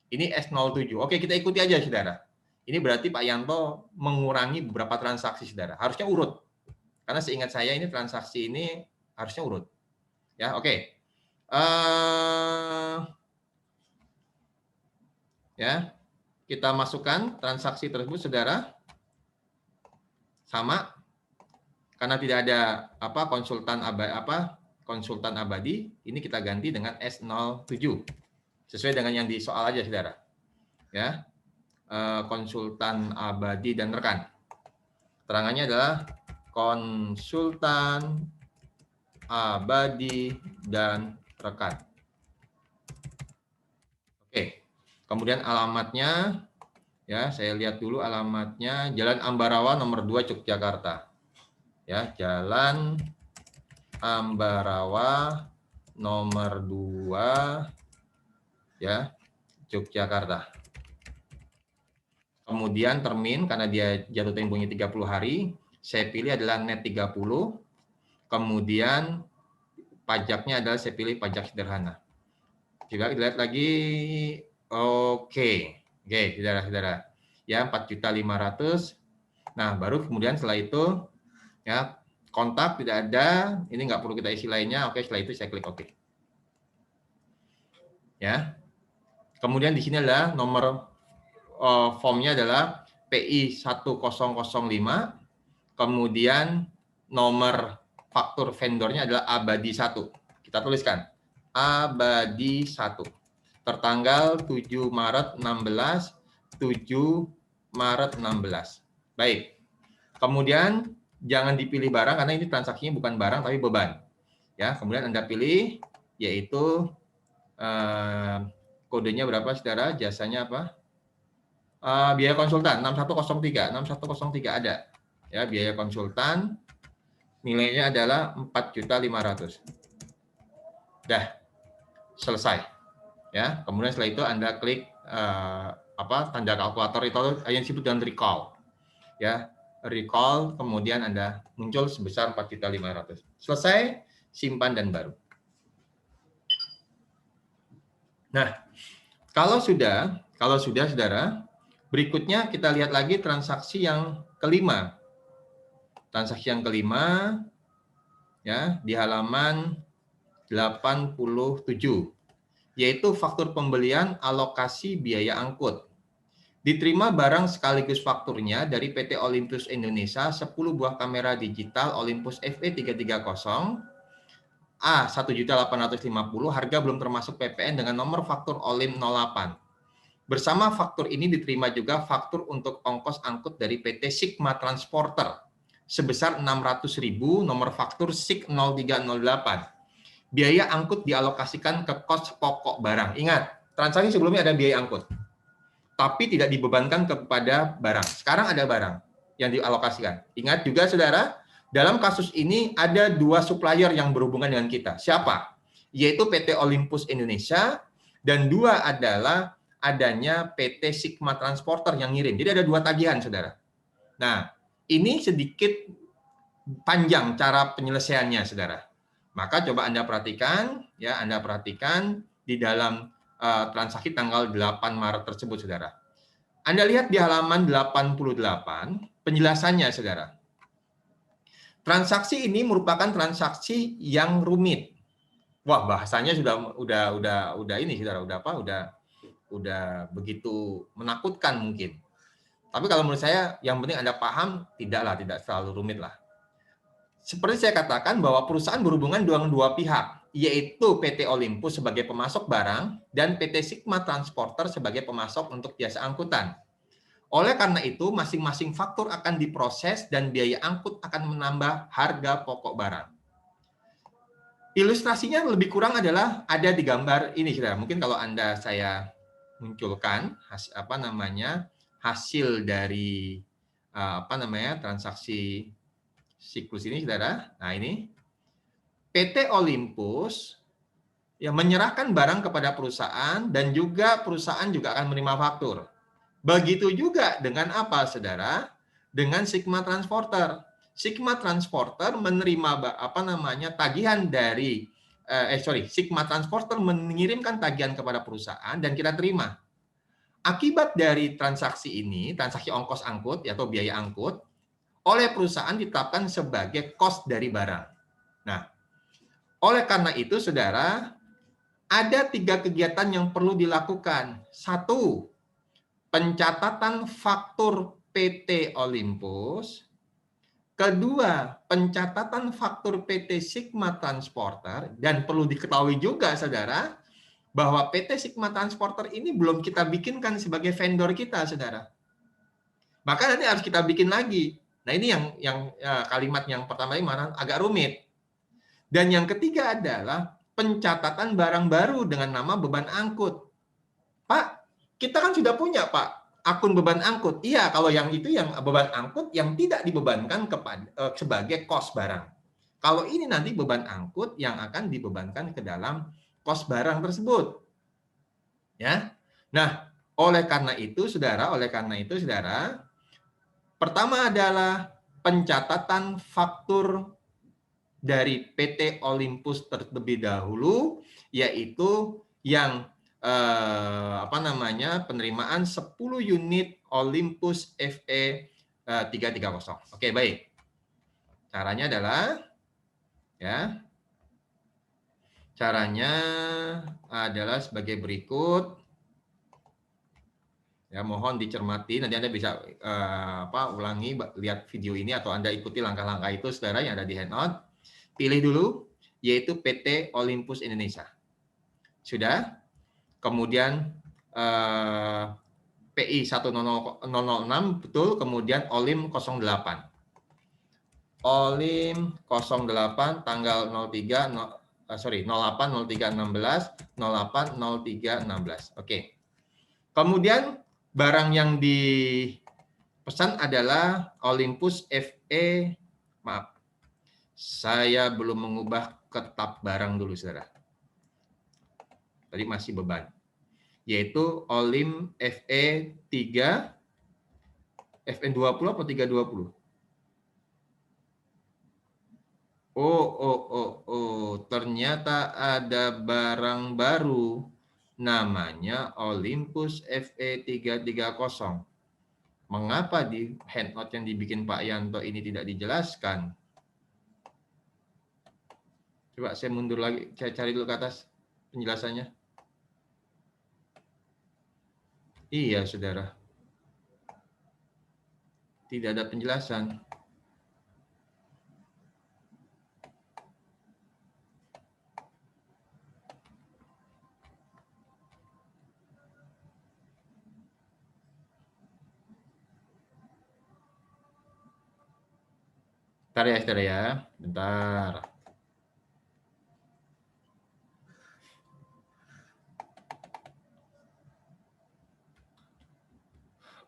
Ini S07. Oke, kita ikuti aja, saudara. Ini berarti Pak Yanto mengurangi beberapa transaksi, saudara. Harusnya urut. Karena seingat saya ini transaksi ini harusnya urut. Ya, oke. Ya, kita masukkan transaksi tersebut, saudara. Sama, karena tidak ada konsultan Abadi, ini kita ganti dengan S07. Sesuai dengan yang di soal aja, saudara. Ya, konsultan Abadi dan rekan. Keterangannya adalah konsultan Abadi dan rekan. Oke. Kemudian alamatnya, ya, saya lihat dulu alamatnya, Jalan Ambarawa nomor 2 Yogyakarta. Ya, Jalan Ambarawa nomor 2, ya, Yogyakarta. Kemudian termin, karena dia jatuh temponya 30 hari, saya pilih adalah net 30. Kemudian pajaknya adalah saya pilih pajak sederhana. Kita lihat lagi. Oke, saudara-saudara. Ya, 4.500.000. Nah, baru kemudian setelah itu, ya, kontak tidak ada, ini nggak perlu kita isi lainnya. Oke, setelah itu saya klik oke. Ya. Kemudian di sini adalah nomor formnya adalah PI 1005. Kemudian nomor faktur vendornya adalah Abadi 1. Kita tuliskan Abadi 1. Tertanggal 7 Maret 16, 7 Maret 16. Baik. Kemudian jangan dipilih barang karena ini transaksinya bukan barang tapi beban. Ya, kemudian Anda pilih yaitu kodenya berapa, saudara? Jasanya apa? Biaya konsultan 6103 ada. Ya, biaya konsultan nilainya adalah 4.500.000. Dah selesai. Ya, kemudian setelah itu Anda klik tanda kalkulator itu yang disebut dengan recall. Ya, recall, kemudian Anda muncul sebesar 4.500.000. Selesai, simpan dan baru. Nah, kalau sudah saudara, berikutnya kita lihat lagi transaksi yang kelima. Transaksi yang kelima ya di halaman 87, yaitu faktur pembelian alokasi biaya angkut. Diterima barang sekaligus fakturnya dari PT Olympus Indonesia 10 buah kamera digital Olympus FE330 A 1.850.000, harga belum termasuk PPN dengan nomor faktur Olim 08. Bersama faktur ini diterima juga faktur untuk ongkos angkut dari PT Sigma Transporter sebesar 600.000, nomor faktur SIG 0308. Biaya angkut dialokasikan ke kos pokok barang. Ingat, transaksi sebelumnya ada biaya angkut, tapi tidak dibebankan kepada barang. Sekarang ada barang yang dialokasikan. Ingat juga, saudara, dalam kasus ini ada dua supplier yang berhubungan dengan kita. Siapa? Yaitu PT Olympus Indonesia, dan dua adalah adanya PT Sigma Transporter yang ngirim. Jadi ada dua tagihan, saudara. Nah, ini sedikit panjang cara penyelesaiannya, saudara. Maka coba Anda perhatikan, ya, Anda perhatikan di dalam transaksi tanggal 8 Maret tersebut, saudara. Anda lihat di halaman 88, penjelasannya, saudara. Transaksi ini merupakan transaksi yang rumit. Wah, bahasanya udah ini, saudara, udah begitu menakutkan mungkin. Tapi kalau menurut saya yang penting Anda paham, tidak terlalu rumit lah. Seperti saya katakan bahwa perusahaan berhubungan dengan dua pihak, yaitu PT Olympus sebagai pemasok barang dan PT Sigma Transporter sebagai pemasok untuk jasa angkutan. Oleh karena itu, masing-masing faktur akan diproses dan biaya angkut akan menambah harga pokok barang. Ilustrasinya lebih kurang adalah ada di gambar ini, saudara. Mungkin kalau saya munculkan hasil dari transaksi siklus ini, saudara. Nah, ini PT Olympus yang menyerahkan barang kepada perusahaan dan juga perusahaan juga akan menerima faktur. Begitu juga dengan apa, saudara? Dengan Sigma Transporter. Sigma Transporter menerima tagihan dari Sigma Transporter mengirimkan tagihan kepada perusahaan dan kita terima. Akibat dari transaksi ini, transaksi ongkos angkut atau biaya angkut, oleh perusahaan ditetapkan sebagai kos dari barang. Nah, oleh karena itu, saudara, ada 3 kegiatan yang perlu dilakukan. 1, pencatatan faktur PT Olympus. 2, pencatatan faktur PT Sigma Transporter. Dan perlu diketahui juga, saudara, bahwa PT Sigma Transporter ini belum kita bikinkan sebagai vendor kita, saudara. Maka nanti harus kita bikin lagi. Nah, ini yang kalimat yang pertama ini agak rumit. Dan yang ketiga adalah pencatatan barang baru dengan nama beban angkut. Pak, kita kan sudah punya, Pak, akun beban angkut. Iya, kalau yang itu yang beban angkut yang tidak dibebankan sebagai kos barang. Kalau ini nanti beban angkut yang akan dibebankan ke dalam kos barang tersebut. Ya. Nah, oleh karena itu, saudara, pertama adalah pencatatan faktur dari PT Olympus terlebih dahulu, yaitu yang penerimaan 10 unit Olympus FE 330. Oke, baik. Caranya adalah sebagai berikut. Ya, mohon dicermati. Nanti Anda bisa ulangi, lihat video ini atau Anda ikuti langkah-langkah itu, saudara, yang ada di handout. Pilih dulu, yaitu PT Olympus Indonesia. Sudah. Kemudian PI 10006 betul, kemudian Olim 08. Olim 08 tanggal 03 sorry, 08, 03, 16, 08, 03, 16. Oke. Kemudian barang yang dipesan adalah Olympus FE, maaf, saya belum mengubah ke tab barang dulu, saudara. Tadi masih beban. Yaitu Olim FE 3, FE 20 atau 320? Ternyata ada barang baru namanya Olympus FE 330. Mengapa di handout yang dibikin Pak Yanto ini tidak dijelaskan? Coba saya mundur lagi, saya cari dulu ke atas penjelasannya. Iya, saudara. Tidak ada penjelasan. Bentar ya, saudara ya. Bentar.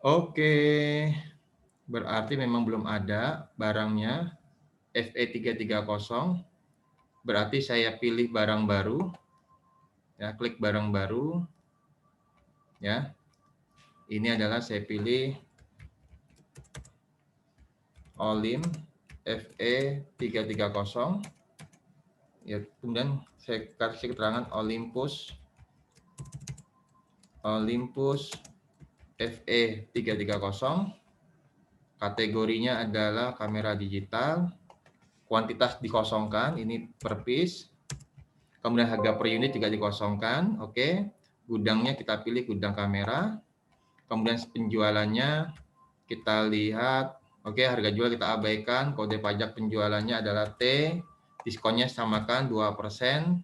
Oke. Berarti memang belum ada barangnya FE 330. Berarti saya pilih barang baru. Ya, klik barang baru. Ya. Ini adalah saya pilih Olim FE 330. Ya, kemudian saya kasih keterangan Olympus FE 330. Kategorinya adalah kamera digital. Kuantitas dikosongkan, ini per piece. Kemudian harga per unit juga dikosongkan. Oke. Gudangnya kita pilih gudang kamera. Kemudian penjualannya kita lihat. Oke, harga jual kita abaikan. Kode pajak penjualannya adalah T. Diskonnya samakan 2%.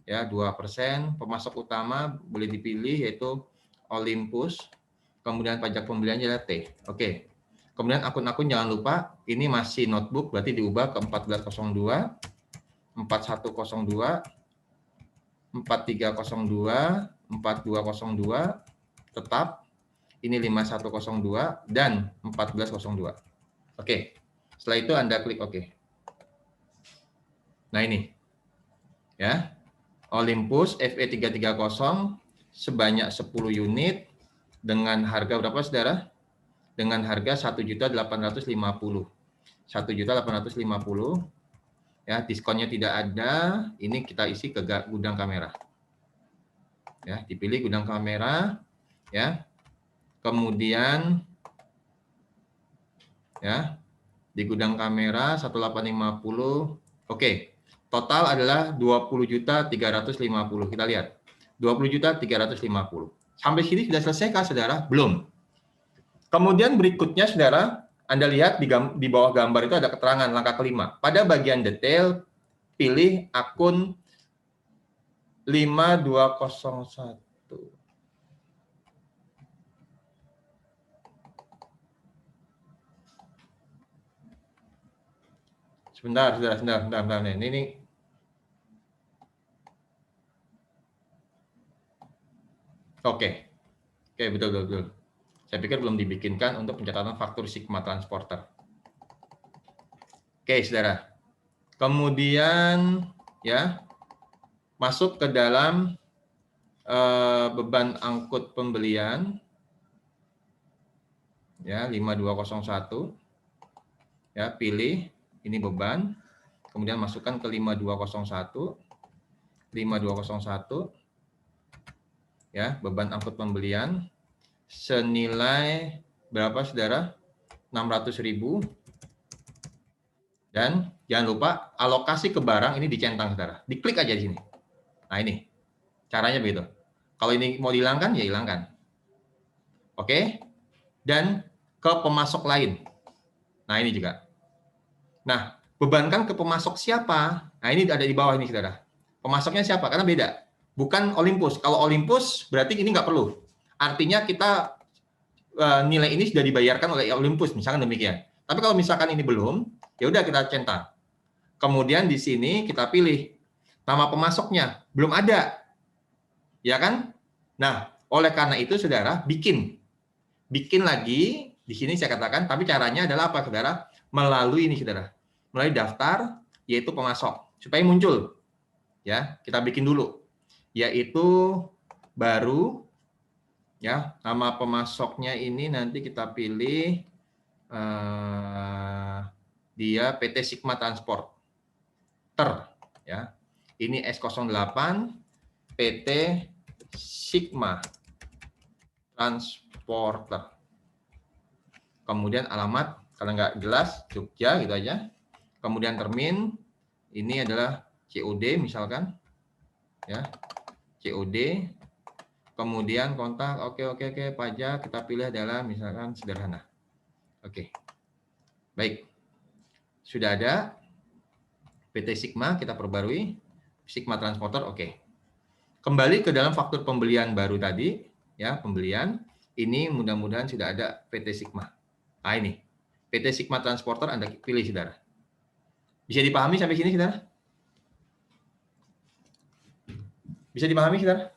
Ya, 2%. Pemasok utama boleh dipilih yaitu Olympus. Kemudian pajak pembeliannya adalah T. Oke. Kemudian akun-akun jangan lupa, ini masih notebook, berarti diubah ke 1402, 4102, 4302, 4202, tetap. Ini 5102 dan 1402. Oke. Setelah itu Anda klik OK. Nah ini. Ya. Olympus FE 330 sebanyak 10 unit dengan harga berapa, saudara? Dengan harga 1.850. 1.850. Ya, diskonnya tidak ada. Ini kita isi ke gudang kamera. Ya, dipilih gudang kamera, ya. Kemudian ya, di gudang kamera 1850. Oke. Total adalah 20.350. Kita lihat. 20.350. Sampai sini sudah selesai kah, saudara? Belum. Kemudian berikutnya, saudara, Anda lihat di bawah gambar itu ada keterangan langkah kelima. Pada bagian detail, pilih akun 5201. Sebentar. Ini. Oke, betul. Saya pikir belum dibikinkan untuk pencatatan faktur Sigma Transporter. Oke, saudara. Kemudian ya masuk ke dalam beban angkut pembelian. Ya, 5201. Ya, pilih ini beban. Kemudian masukkan ke 5201. 5201. Ya, beban angkut pembelian senilai berapa, saudara? 600.000. Dan jangan lupa alokasi ke barang ini dicentang, saudara. Diklik aja di sini. Nah, ini caranya begitu. Kalau ini mau dihilangkan, ya hilangkan. Oke. Dan ke pemasok lain. Nah, ini juga. Nah, bebankan ke pemasok siapa? Nah, ini ada di bawah ini, saudara. Pemasoknya siapa? Karena beda. Bukan Olympus. Kalau Olympus berarti ini nggak perlu. Artinya kita nilai ini sudah dibayarkan oleh Olympus, misalkan demikian. Tapi kalau misalkan ini belum, ya udah kita centang. Kemudian di sini kita pilih Nama pemasoknya belum ada. Ya kan? Nah, oleh karena itu saudara bikin lagi di sini saya katakan, tapi caranya adalah apa saudara? Melalui ini saudara. Melalui daftar yaitu pemasok supaya muncul. Ya, kita bikin dulu. Yaitu baru ya, nama pemasoknya ini nanti kita pilih dia PT Sigma Transporter ya. Ini S08 PT Sigma Transporter. Kemudian alamat kalau nggak jelas Jogja gitu aja. Kemudian termin ini adalah COD misalkan ya. COD. Kemudian kontak oke pajak kita pilih adalah misalkan sederhana. Oke. Baik. Sudah ada PT Sigma kita perbarui Sigma Transporter oke. Kembali ke dalam faktur pembelian baru tadi, ya pembelian. Ini mudah-mudahan sudah ada PT Sigma. Nah ini, PT Sigma Transporter Anda pilih, saudara. Bisa dipahami sampai sini, saudara? Bisa dipahami, saudara?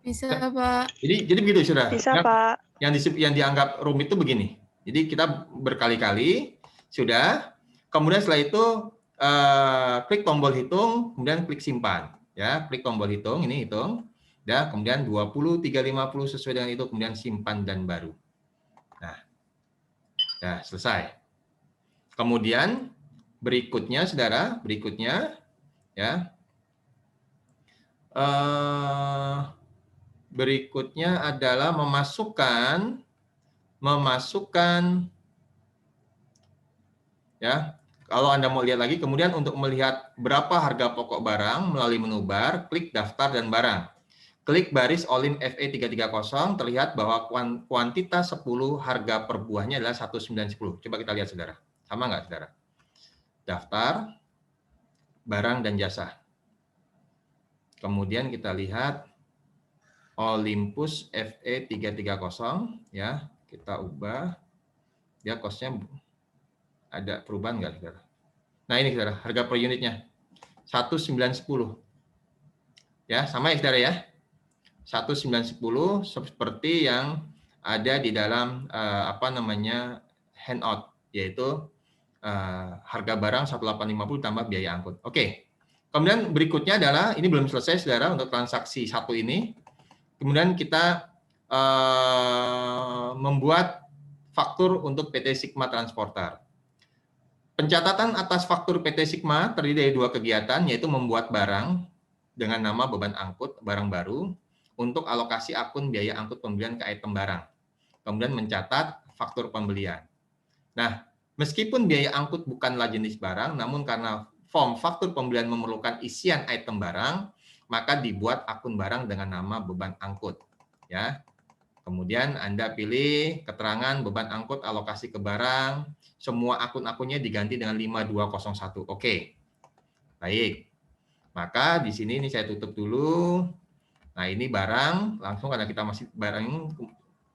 Bisa, Pak. Jadi begitu, saudara. Bisa, Pak. Yang dianggap rumit itu begini. Jadi kita berkali-kali sudah, kemudian setelah itu klik tombol hitung, kemudian klik simpan. Ya, klik tombol hitung, ini hitung. Ya, kemudian 20, 3, 50 sesuai dengan itu, kemudian simpan dan baru. Nah, ya selesai. Kemudian berikutnya, saudara, ya. Berikutnya adalah memasukkan ya. Kalau Anda mau lihat lagi, kemudian untuk melihat berapa harga pokok barang melalui menu bar, klik daftar dan barang. Klik baris Olim FE330, terlihat bahwa kuantitas 10 harga per buahnya adalah 1910. Coba kita lihat, saudara. Sama nggak, saudara? Daftar, barang dan jasa. Kemudian kita lihat Olympus FE330, ya. Kita ubah. Dia cost-nya ada perubahan nggak, saudara? Nah ini, saudara, harga per unitnya 1910. Ya, sama ya, saudara ya. 1910 seperti yang ada di dalam handout, yaitu harga barang 1850 tambah biaya angkut. Oke. Kemudian berikutnya adalah ini belum selesai, saudara, untuk transaksi satu ini. Kemudian kita membuat faktur untuk PT Sigma Transporter. Pencatatan atas faktur PT Sigma terdiri dari dua kegiatan, yaitu membuat barang dengan nama beban angkut barang baru untuk alokasi akun biaya angkut pembelian ke item barang. Kemudian mencatat faktur pembelian. Nah, meskipun biaya angkut bukanlah jenis barang, namun karena form faktur pembelian memerlukan isian item barang, maka dibuat akun barang dengan nama beban angkut. Ya. Kemudian Anda pilih keterangan beban angkut alokasi ke barang, semua akun-akunnya diganti dengan 5201. Oke. Baik. Maka di sini ini saya tutup dulu. Nah, ini barang, langsung karena kita masih barang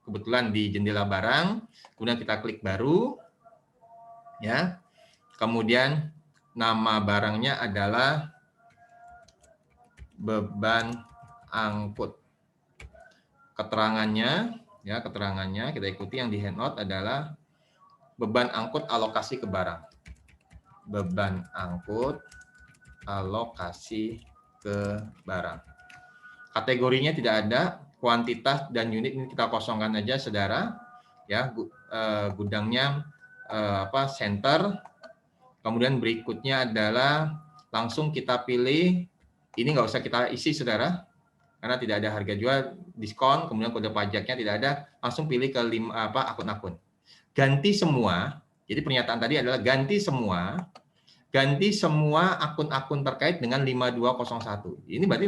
kebetulan di jendela barang, kemudian kita klik baru, ya. Kemudian nama barangnya adalah beban angkut. Keterangannya kita ikuti yang di handout adalah beban angkut alokasi ke barang. Beban angkut alokasi ke barang. Kategorinya tidak ada, kuantitas dan unit ini kita kosongkan aja, saudara. Ya, gudangnya center. Kemudian berikutnya adalah langsung kita pilih, ini nggak usah kita isi, saudara, karena tidak ada harga jual, diskon, kemudian kode pajaknya tidak ada, langsung pilih ke akun-akun. Ganti semua. Jadi pernyataan tadi adalah ganti semua akun-akun terkait dengan 5201. Ini berarti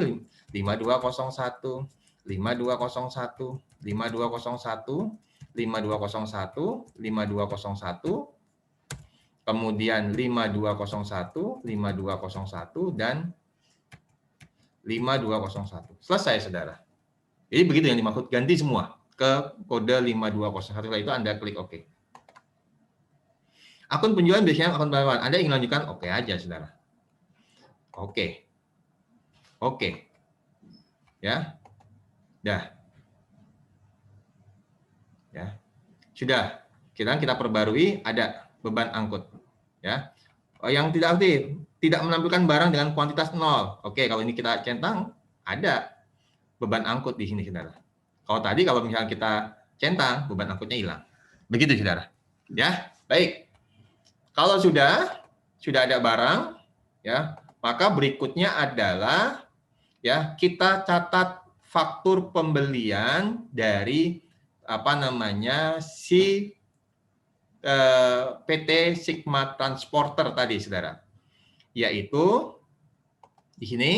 5201, 5201, 5201, 5201, 5201, kemudian 5201, 5201, dan 5201. Selesai, saudara. Jadi begitu yang dimaksud, ganti semua ke kode 5201. Setelah itu Anda klik OK. Akun penjualan biasanya akun penjualan. Anda ingin lanjutkan, oke aja, saudara. Oke. Oke. Ya. Dah. Ya. Sudah. Kita perbarui ada beban angkut. Ya. Yang tidak aktif, tidak menampilkan barang dengan kuantitas 0. Oke, kalau ini kita centang, ada beban angkut di sini, saudara. Kalau misalnya kita centang, beban angkutnya hilang. Begitu, saudara. Ya, baik. Kalau sudah ada barang, ya, maka berikutnya adalah ya kita catat faktur pembelian dari si PT Sigma Transporter tadi, saudara. Yaitu di sini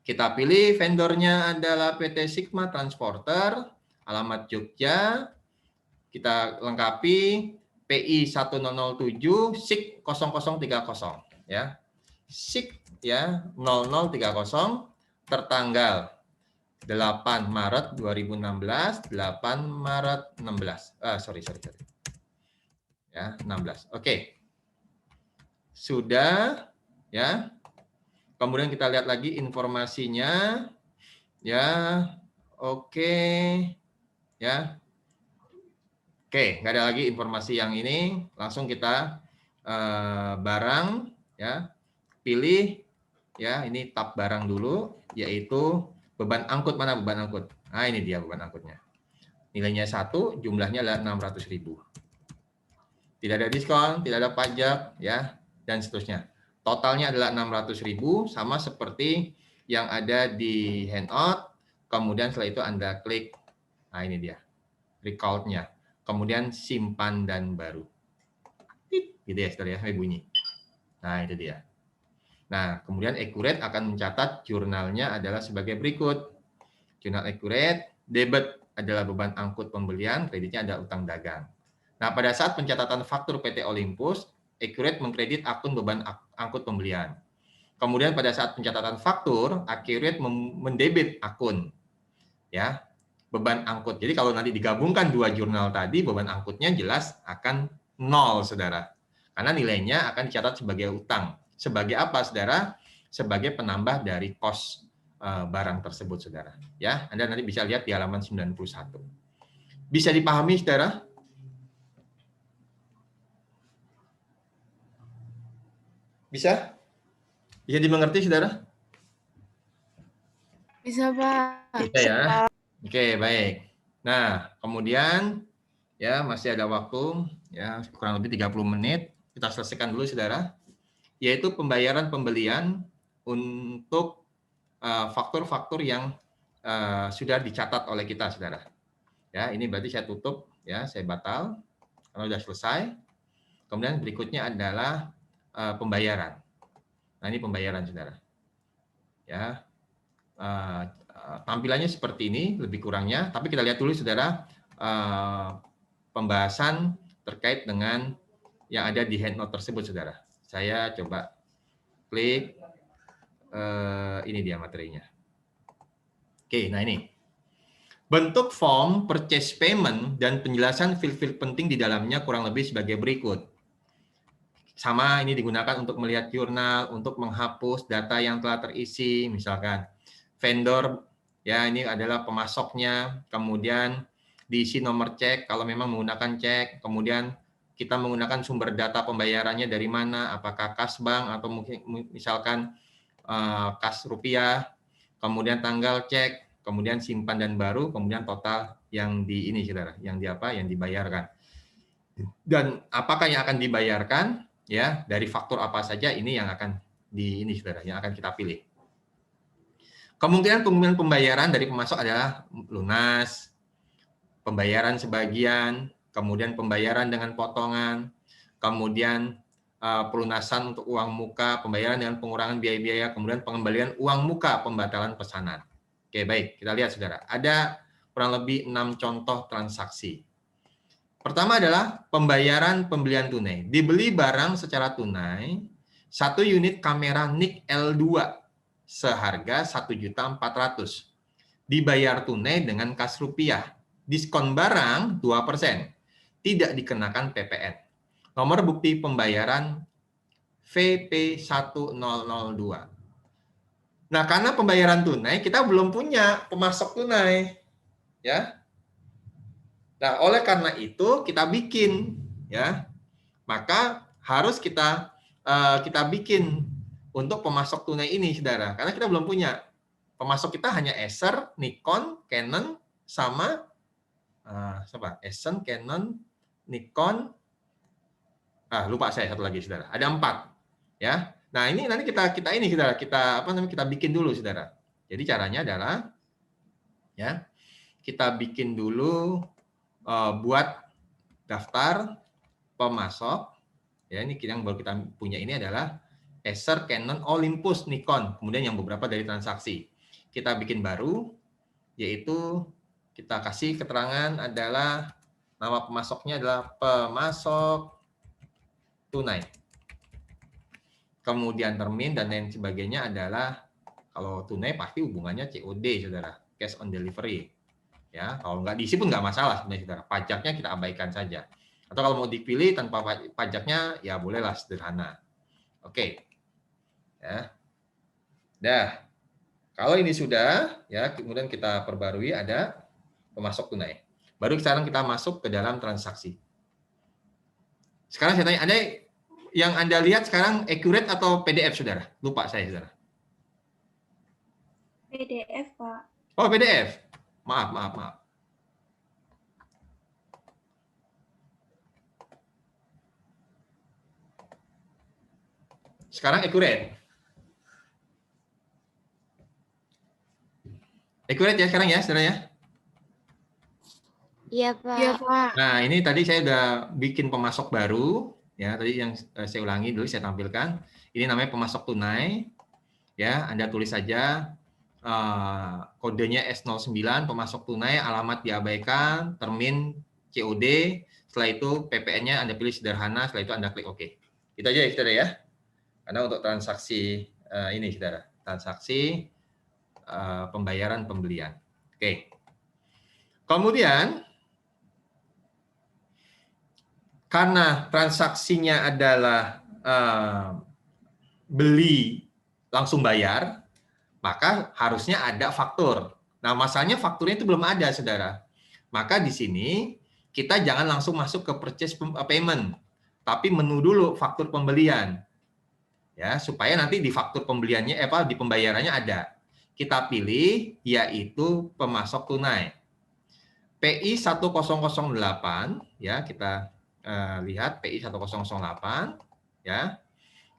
kita pilih vendornya adalah PT Sigma Transporter, alamat Jogja, kita lengkapi PI 1007 SIG 0030 ya. SIG ya 0030 tertanggal 8 Maret 2016, 8 Maret 16. Sorry. Ya, 16. Oke. Sudah ya. Kemudian kita lihat lagi informasinya. Ya. Oke. Ya. Oke, nggak ada lagi informasi yang ini. Langsung kita barang ya. Pilih ya, ini tab barang dulu yaitu beban angkut. Mana beban angkut? Nah, ini dia beban angkutnya. Nilainya 1, jumlahnya adalah 600.000. Tidak ada diskon, tidak ada pajak, ya, dan seterusnya. Totalnya adalah 600.000, sama seperti yang ada di handout. Kemudian setelah itu Anda klik, nah ini dia, record-nya. Kemudian simpan dan baru. Gitu ya, saudara ya, sampai bunyi. Nah, itu dia. Nah, kemudian Accurate akan mencatat jurnalnya adalah sebagai berikut. Jurnal Accurate, debit adalah beban angkut pembelian, kreditnya ada utang dagang. Nah, pada saat pencatatan faktur PT Olympus, Accurate mengkredit akun beban angkut pembelian. Kemudian pada saat pencatatan faktur, Accurate mendebit akun ya beban angkut. Jadi kalau nanti digabungkan dua jurnal tadi, beban angkutnya jelas akan 0, saudara. Karena nilainya akan dicatat sebagai utang. Sebagai apa, saudara? Sebagai penambah dari kos barang tersebut, saudara. Ya, Anda nanti bisa lihat di halaman 91. Bisa dipahami, saudara? Bisa? Bisa dimengerti, saudara? Bisa, Pak. Bisa ya. Oke, baik. Nah, kemudian ya masih ada waktu ya kurang lebih 30 menit. Kita selesaikan dulu, saudara. Yaitu pembayaran pembelian untuk faktur-faktur yang sudah dicatat oleh kita, saudara. Ya, ini berarti saya tutup ya, saya batal karena sudah selesai. Kemudian berikutnya adalah pembayaran. Nah, ini pembayaran, saudara. Ya, tampilannya seperti ini, lebih kurangnya. Tapi kita lihat dulu, saudara, pembahasan terkait dengan yang ada di handout tersebut, saudara. Saya coba klik, ini dia materinya. Oke, nah ini. Bentuk form purchase payment dan penjelasan field-field penting di dalamnya kurang lebih sebagai berikut. Sama, ini digunakan untuk melihat jurnal, untuk menghapus data yang telah terisi, misalkan vendor, ya ini adalah pemasoknya, kemudian diisi nomor cek, kalau memang menggunakan cek, kemudian kita menggunakan sumber data pembayarannya dari mana, apakah kas bank atau mungkin misalkan kas rupiah, kemudian tanggal cek, kemudian simpan dan baru, kemudian total yang di ini, saudara, yang dibayarkan. Dan apakah yang akan dibayarkan? Ya, dari faktur apa saja ini yang akan saudara, yang akan kita pilih. Kemungkinan pembayaran dari pemasok adalah lunas, pembayaran sebagian, kemudian pembayaran dengan potongan, kemudian pelunasan untuk uang muka, pembayaran dengan pengurangan biaya-biaya, kemudian pengembalian uang muka pembatalan pesanan. Oke, baik, kita lihat, saudara. Ada kurang lebih 6 contoh transaksi. Pertama adalah pembayaran pembelian tunai. Dibeli barang secara tunai, 1 unit kamera Nik L2 seharga 1.400.000. Dibayar tunai dengan kas rupiah. Diskon barang 2%. Tidak dikenakan PPN. Nomor bukti pembayaran VP1002. Nah, karena pembayaran tunai kita belum punya pemasok tunai, ya. Nah, oleh karena itu kita bikin, ya. Maka harus kita bikin untuk pemasok tunai ini, saudara. Karena kita belum punya. Pemasok kita hanya Acer, Nikon, Canon, sama Acer, Canon, Nikon. Lupa saya satu lagi, saudara. Ada 4, ya. Nah, ini nanti kita ini, saudara. Kita bikin dulu, saudara. Jadi caranya adalah, ya, kita bikin dulu buat daftar pemasok. Ya, ini yang baru kita punya ini adalah Acer, Canon, Olympus, Nikon. Kemudian yang beberapa dari transaksi. Kita bikin baru, yaitu kita kasih keterangan adalah nama pemasoknya adalah pemasok tunai. Kemudian termin dan lain sebagainya adalah kalau tunai pasti hubungannya COD, saudara, cash on delivery. Ya, kalau nggak diisi pun nggak masalah sebenarnya, saudara. Pajaknya kita abaikan saja. Atau kalau mau dipilih tanpa pajaknya, ya bolehlah sederhana. Oke. Ya. Dah. Kalau ini sudah, ya, kemudian kita perbarui ada pemasok tunai. Baru sekarang kita masuk ke dalam transaksi. Sekarang saya tanya, Anda yang Anda lihat sekarang accurate atau PDF, saudara? Lupa saya, saudara. PDF, Pak. Oh, PDF. Maaf. Sekarang accurate. Accurate ya sekarang ya, saudara ya? Iya, Pak. Iya, Pak. Nah, ini tadi saya udah bikin pemasok baru. Ya, tadi yang saya ulangi dulu, saya tampilkan. Ini namanya pemasok tunai. Ya, Anda tulis saja kodenya S09, pemasok tunai, alamat diabaikan, termin COD. Setelah itu PPN-nya Anda pilih sederhana, setelah itu Anda klik OK. Itu aja ya, saudara ya. Karena untuk transaksi ini, saudara, transaksi pembayaran pembelian. Oke. Kemudian karena transaksinya adalah beli langsung bayar, maka harusnya ada faktur. Nah, masalahnya fakturnya itu belum ada, saudara. Maka di sini kita jangan langsung masuk ke purchase payment, tapi menu dulu faktur pembelian. Ya, supaya nanti di faktur pembeliannya di pembayarannya ada. Kita pilih yaitu pemasok tunai. PI 1008, ya, kita lihat PI 1008, ya.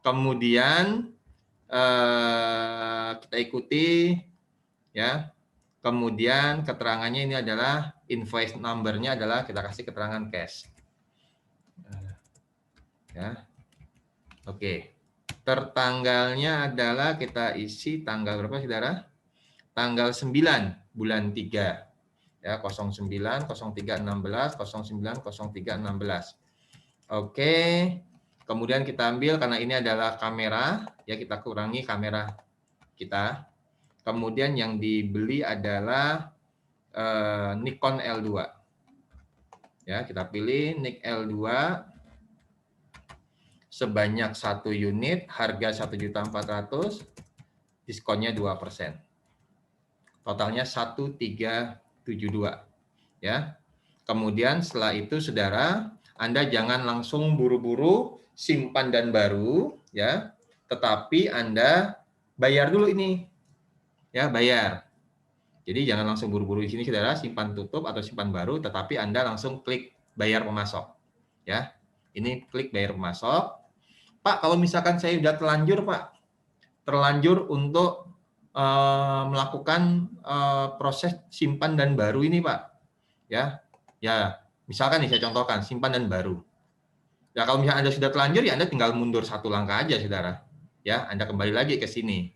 Kemudian kita ikuti, ya. Kemudian keterangannya ini adalah invoice number-nya adalah kita kasih keterangan cash. Ya. Oke. Tertanggalnya adalah kita isi tanggal berapa, saudara? Tanggal 9 bulan 3. Ya, 09 03 16 09 03 16. Oke. Kemudian kita ambil karena ini adalah kamera, ya, kita kurangi kamera kita. Kemudian yang dibeli adalah Nikon L2. Ya, kita pilih Nik L2 sebanyak 1 unit, harga 1.400.000, diskonnya 2%. Totalnya 1.372, ya. Kemudian setelah itu, saudara, Anda jangan langsung buru-buru simpan dan baru, ya, tetapi Anda bayar dulu ini, ya, bayar. Jadi jangan langsung buru-buru di sini, saudara, simpan tutup atau simpan baru, tetapi Anda langsung klik bayar pemasok, ya. Ini klik bayar pemasok. Pak, kalau misalkan saya sudah terlanjur untuk melakukan proses simpan dan baru ini, Pak, ya, misalkan nih saya contohkan simpan dan baru. Ya, kalau misalnya Anda sudah terlanjur, ya Anda tinggal mundur 1 langkah aja, saudara, ya, Anda kembali lagi ke sini.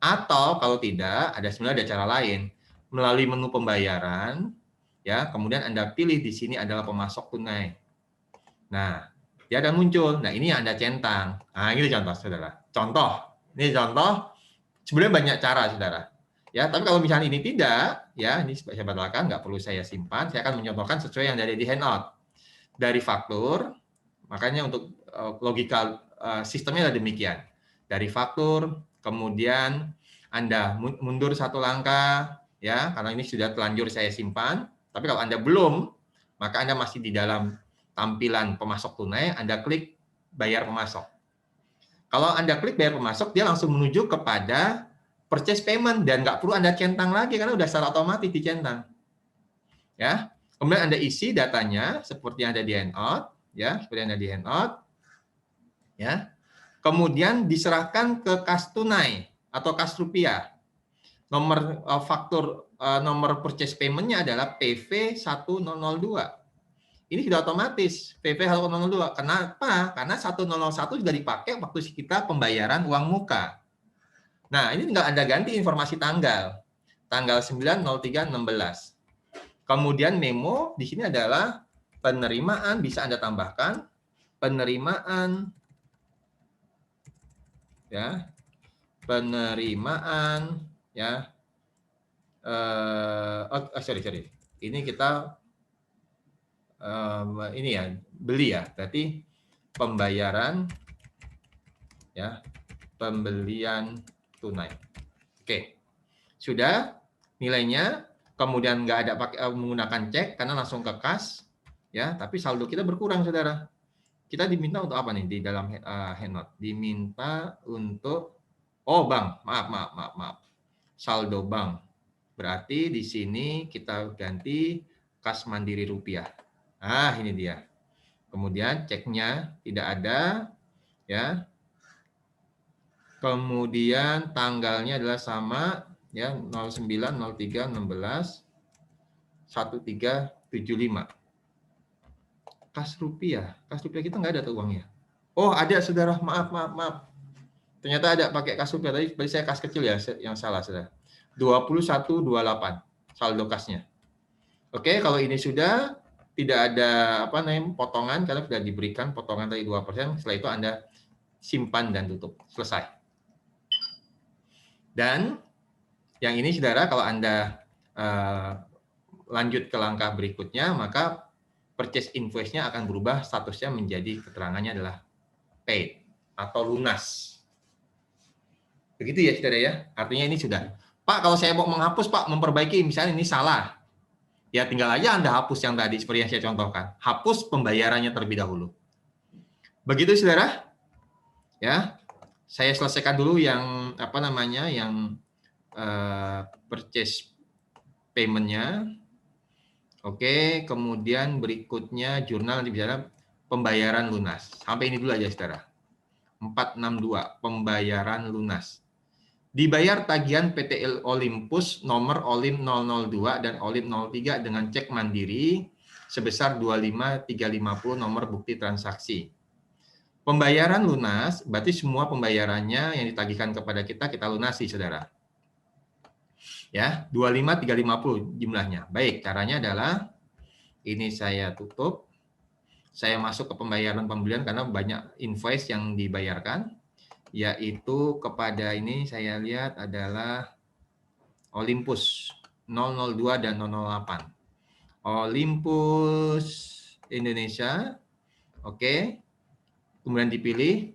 Atau kalau tidak, sebenarnya ada cara lain, melalui menu pembayaran, ya, kemudian Anda pilih di sini adalah pemasok tunai. Nah, dia akan muncul. Nah, ini yang Anda centang. Nah, ini contoh, saudara. Ini contoh. Sebenarnya banyak cara, saudara. Ya, tapi kalau misalnya ini tidak, ya, ini saya batalkan, nggak perlu saya simpan. Saya akan mencontohkan sesuai yang ada di handout. Dari faktur, makanya untuk logika sistemnya adalah demikian. Dari faktur, kemudian Anda mundur satu langkah, ya, karena ini sudah telanjur saya simpan. Tapi kalau Anda belum, maka Anda masih di dalam tampilan pemasok tunai, Anda klik bayar pemasok. Kalau Anda klik bayar pemasok, dia langsung menuju kepada purchase payment dan nggak perlu Anda centang lagi karena udah secara otomatis dicentang. Ya, kemudian Anda isi datanya seperti yang ada di handout, ya, seperti yang ada di handout, ya. Kemudian diserahkan ke kas tunai atau kas rupiah. Nomor faktur nomor purchase payment-nya adalah PV1002. Ini sudah otomatis PV1002. Kenapa? Karena 101 sudah dipakai waktu kita pembayaran uang muka. Nah, ini tinggal Anda ganti informasi tanggal. Tanggal 9/03/16. Kemudian memo di sini adalah penerimaan, bisa Anda tambahkan penerimaan, ya, penerimaan, ya. Sorry. Ini kita ini ya, beli ya. Berarti pembayaran, ya, pembelian tunai. Oke. Sudah nilainya, kemudian nggak ada pakai menggunakan cek karena langsung ke kas, ya, tapi saldo kita berkurang, Saudara. Kita diminta untuk apa nih di dalam handout? Diminta untuk bank. Maaf. Saldo bank. Berarti di sini kita ganti kas mandiri rupiah. Ah, ini dia. Kemudian ceknya tidak ada, ya. Kemudian tanggalnya adalah sama, ya, 09/03/16 1375. Kas rupiah kita nggak ada tuh uangnya. Oh, ada, Saudara. Maaf. Ternyata ada pakai kas rupiah. Tadi saya kas kecil ya yang salah, Saudara. 2128 saldo kasnya. Oke, kalau ini sudah tidak ada potongan karena sudah diberikan potongan tadi 2%, setelah itu Anda simpan dan tutup. Selesai. Dan yang ini, Saudara, kalau Anda lanjut ke langkah berikutnya, maka purchase invoice-nya akan berubah statusnya menjadi keterangannya adalah paid atau lunas. Begitu ya, Saudara ya. Artinya ini sudah. Pak, kalau saya mau menghapus, Pak, memperbaiki, misalnya ini salah. Ya tinggal aja Anda hapus yang tadi seperti yang saya contohkan. Hapus pembayarannya terlebih dahulu. Begitu, Saudara. Ya. Saya selesaikan dulu yang purchase payment-nya. Oke, kemudian berikutnya jurnal nanti bicara pembayaran lunas. Sampai ini dulu aja, Saudara. 462, pembayaran lunas. Dibayar tagihan PT Olympus nomor Olim 002 dan Olim 03 dengan cek mandiri sebesar 25.350 nomor bukti transaksi. Pembayaran lunas berarti semua pembayarannya yang ditagihkan kepada kita lunasi, Saudara. Ya, 25.350 jumlahnya. Baik, caranya adalah ini saya tutup. Saya masuk ke pembayaran pembelian karena banyak invoice yang dibayarkan, yaitu kepada ini saya lihat adalah Olympus 002 dan 008. Olympus Indonesia. Oke. Kemudian dipilih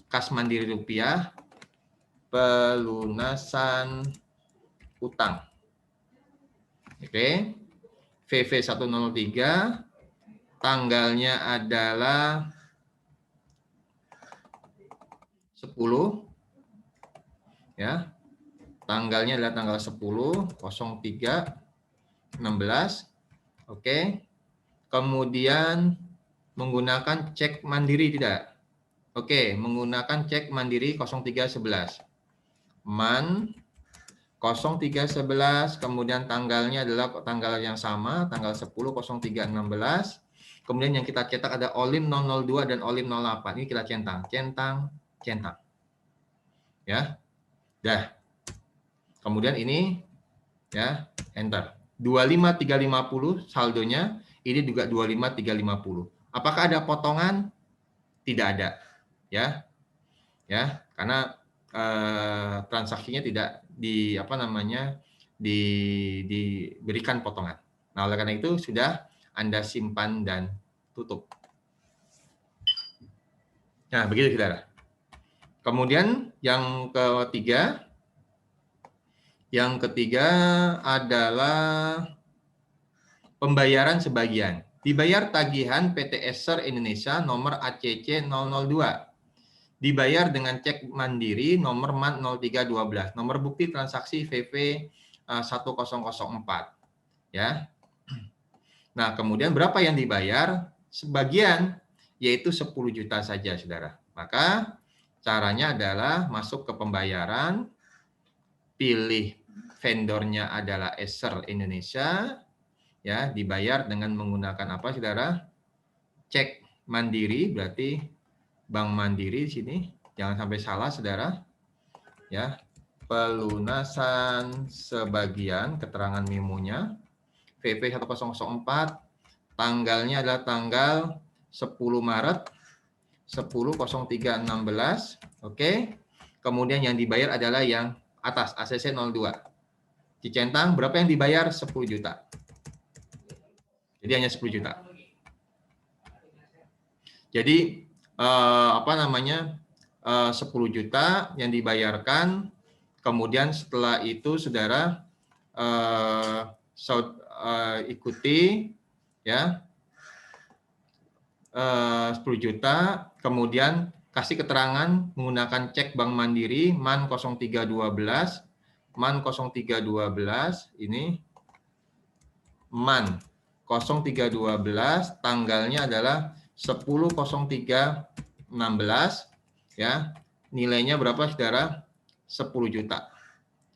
kas mandiri rupiah, pelunasan utang. Oke. VV103, tanggalnya adalah 10, ya. Tanggalnya adalah tanggal 10/03/16. Oke. Kemudian menggunakan cek mandiri tidak? Oke, menggunakan cek mandiri 0311. Man 0311, kemudian tanggalnya adalah tanggal yang sama, tanggal 10/03/16. Kemudian yang kita cetak ada Olim 002 dan Olim 08. Ini kita centang. Ya. Dah. Kemudian ini, ya, enter. 25.350 saldonya, ini juga 25.350. Apakah ada potongan? Tidak ada. Ya. Ya, karena transaksinya tidak diberikan potongan. Nah, oleh karena itu sudah Anda simpan dan tutup. Nah, begitu, Saudara. Kemudian yang ketiga, Yang ketiga adalah pembayaran sebagian. Dibayar tagihan PT Esser Indonesia nomor ACC 002. Dibayar dengan cek mandiri nomor MAN 0312. Nomor bukti transaksi VV 1004. Ya. Nah, kemudian berapa yang dibayar? Sebagian, yaitu 10 juta saja, Saudara. Maka caranya adalah masuk ke pembayaran, pilih vendornya adalah Esser Indonesia, ya, dibayar dengan menggunakan apa, Saudara? Cek mandiri, berarti Bank Mandiri di sini. Jangan sampai salah, Saudara. Ya. Pelunasan sebagian, keterangan memonya. VV 1004, tanggalnya adalah tanggal 10 Maret 10.03.16. Oke. Kemudian yang dibayar adalah yang atas, ACC 02. Cicentang, berapa yang dibayar? 10 juta. Jadi hanya 10 juta. Jadi apa namanya? 10 juta yang dibayarkan. Kemudian setelah itu Saudara ikuti ya 10 juta, kemudian kasih keterangan menggunakan cek Bank Mandiri MAN 0312, MAN 0312 ini MAN 0312, tanggalnya adalah 10.03.16 ya. Nilainya berapa Saudara? 10 juta.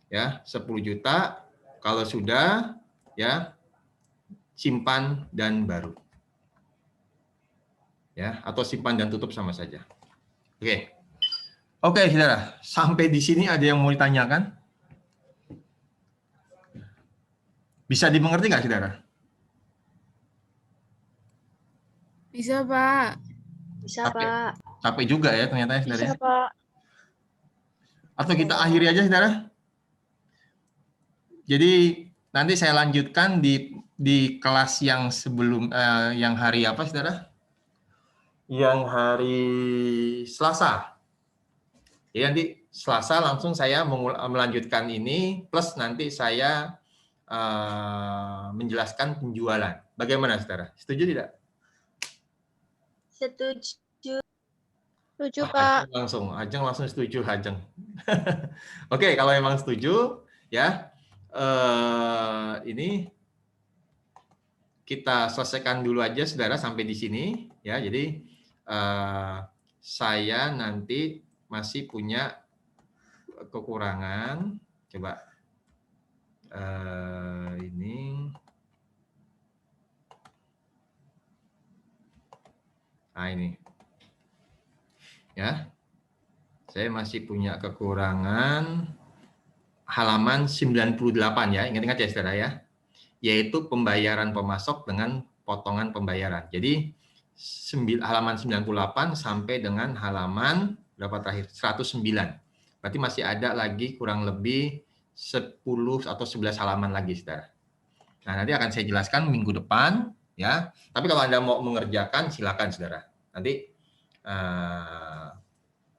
Ya, 10 juta. Kalau sudah ya, simpan dan baru. Ya, atau simpan dan tutup sama saja. Oke. Oke, Saudara. Sampai di sini ada yang mau ditanyakan? Bisa dimengerti nggak, Saudara? Bisa, Pak. Bisa, Capek. Pak. Capek juga ya ternyata ya, Saudara. Bisa, Pak. Atau kita akhiri aja, Saudara. Jadi nanti saya lanjutkan di kelas yang sebelum yang hari apa, Saudara? Yang hari Selasa. Jadi nanti Selasa langsung saya melanjutkan ini, plus nanti saya menjelaskan penjualan. Bagaimana, Saudara? Setuju tidak? Setuju. Setuju, Pak. Ajeng langsung setuju, Ajeng. Oke, kalau memang setuju, ya ini kita selesaikan dulu aja, Saudara, sampai di sini. Ya, jadi saya nanti masih punya kekurangan. Coba ini. Nah, ini. Ya. Saya masih punya kekurangan halaman 98 ya. Ingat-ingat ya, Saudara ya. Yaitu pembayaran pemasok dengan potongan pembayaran. Jadi halaman 98 sampai dengan halaman berapa terakhir? 109. Berarti masih ada lagi kurang lebih 10 atau 11 halaman lagi, Saudara. Nah, nanti akan saya jelaskan minggu depan ya. Tapi kalau Anda mau mengerjakan silakan, Saudara. Nanti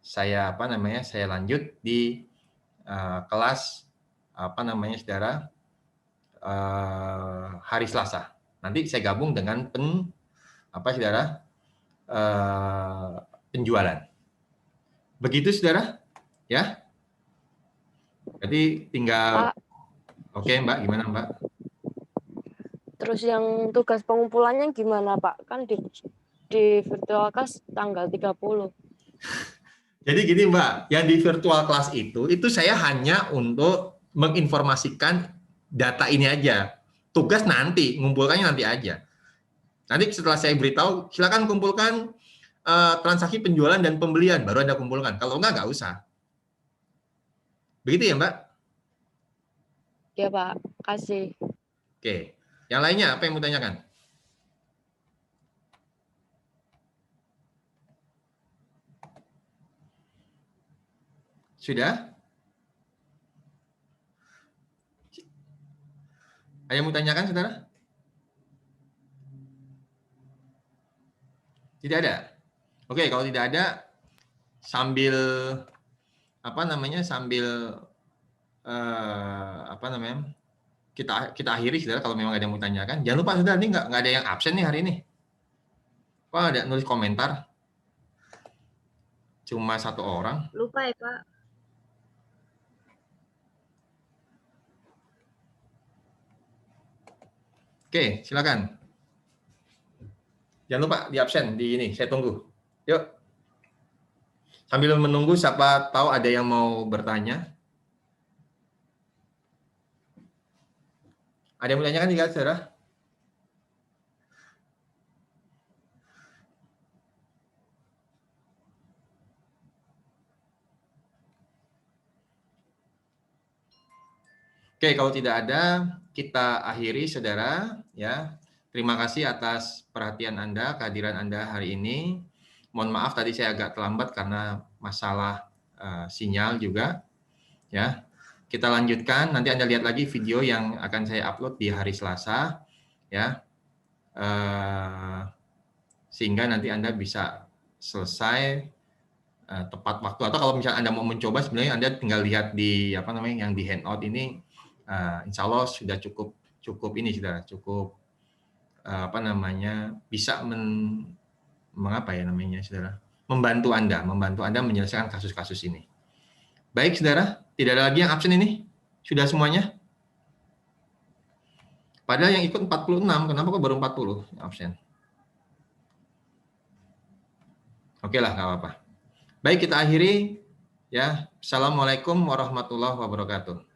saya lanjut di kelas Saudara hari Selasa. Nanti saya gabung dengan Saudara penjualan. Begitu, Saudara? Ya. Jadi tinggal Pak. Oke, Mbak, gimana, Mbak? Terus yang tugas pengumpulannya gimana, Pak? Kan di virtual class tanggal 30. Jadi gini, Mbak, yang di virtual class itu saya hanya untuk menginformasikan data ini aja. Tugas nanti, ngumpulkannya nanti aja. Nanti setelah saya beritahu, silakan kumpulkan transaksi penjualan dan pembelian, baru Anda kumpulkan. Kalau nggak usah. Begitu ya, Mbak? Ya, Pak. Kasih. Oke. Yang lainnya, apa yang mau tanyakan? Sudah? Ada yang mau tanyakan, Saudara? Tidak ada? Oke, kalau tidak ada, sambil sambil apa namanya? Kita akhiri saudara kalau memang ada yang mau tanyakan. Jangan lupa saudara, ini nggak ada yang absen nih hari ini. Kok ada nulis komentar? Cuma 1 orang. Lupa ya, Pak. Oke, silakan. Jangan lupa di absen di ini, saya tunggu. Yuk. Sambil menunggu, siapa tahu ada yang mau bertanya. Ada yang mau tanyakan juga, saudara? Oke, kalau tidak ada, kita akhiri, saudara. Ya, terima kasih atas perhatian Anda, kehadiran Anda hari ini. Mohon maaf tadi saya agak terlambat karena masalah sinyal juga. Ya, kita lanjutkan. Nanti Anda lihat lagi video yang akan saya upload di hari Selasa. Ya, sehingga nanti Anda bisa selesai tepat waktu. Atau kalau misalnya Anda mau mencoba, sebenarnya Anda tinggal lihat di apa namanya yang di handout ini. Insya Allah sudah cukup ini sudah cukup apa namanya bisa mengapa ya namanya saudara membantu Anda menyelesaikan kasus-kasus ini. Baik saudara, tidak ada lagi yang absen ini sudah semuanya. Padahal yang ikut 46, kenapa kok baru 40 yang absen? Oke lah, nggak apa-apa. Baik, kita akhiri ya. Assalamualaikum warahmatullahi wabarakatuh.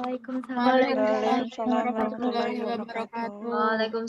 Waalaikumsalam warahmatullahi wabarakatuh. Waalaikumsalam. Waalaikumsalam.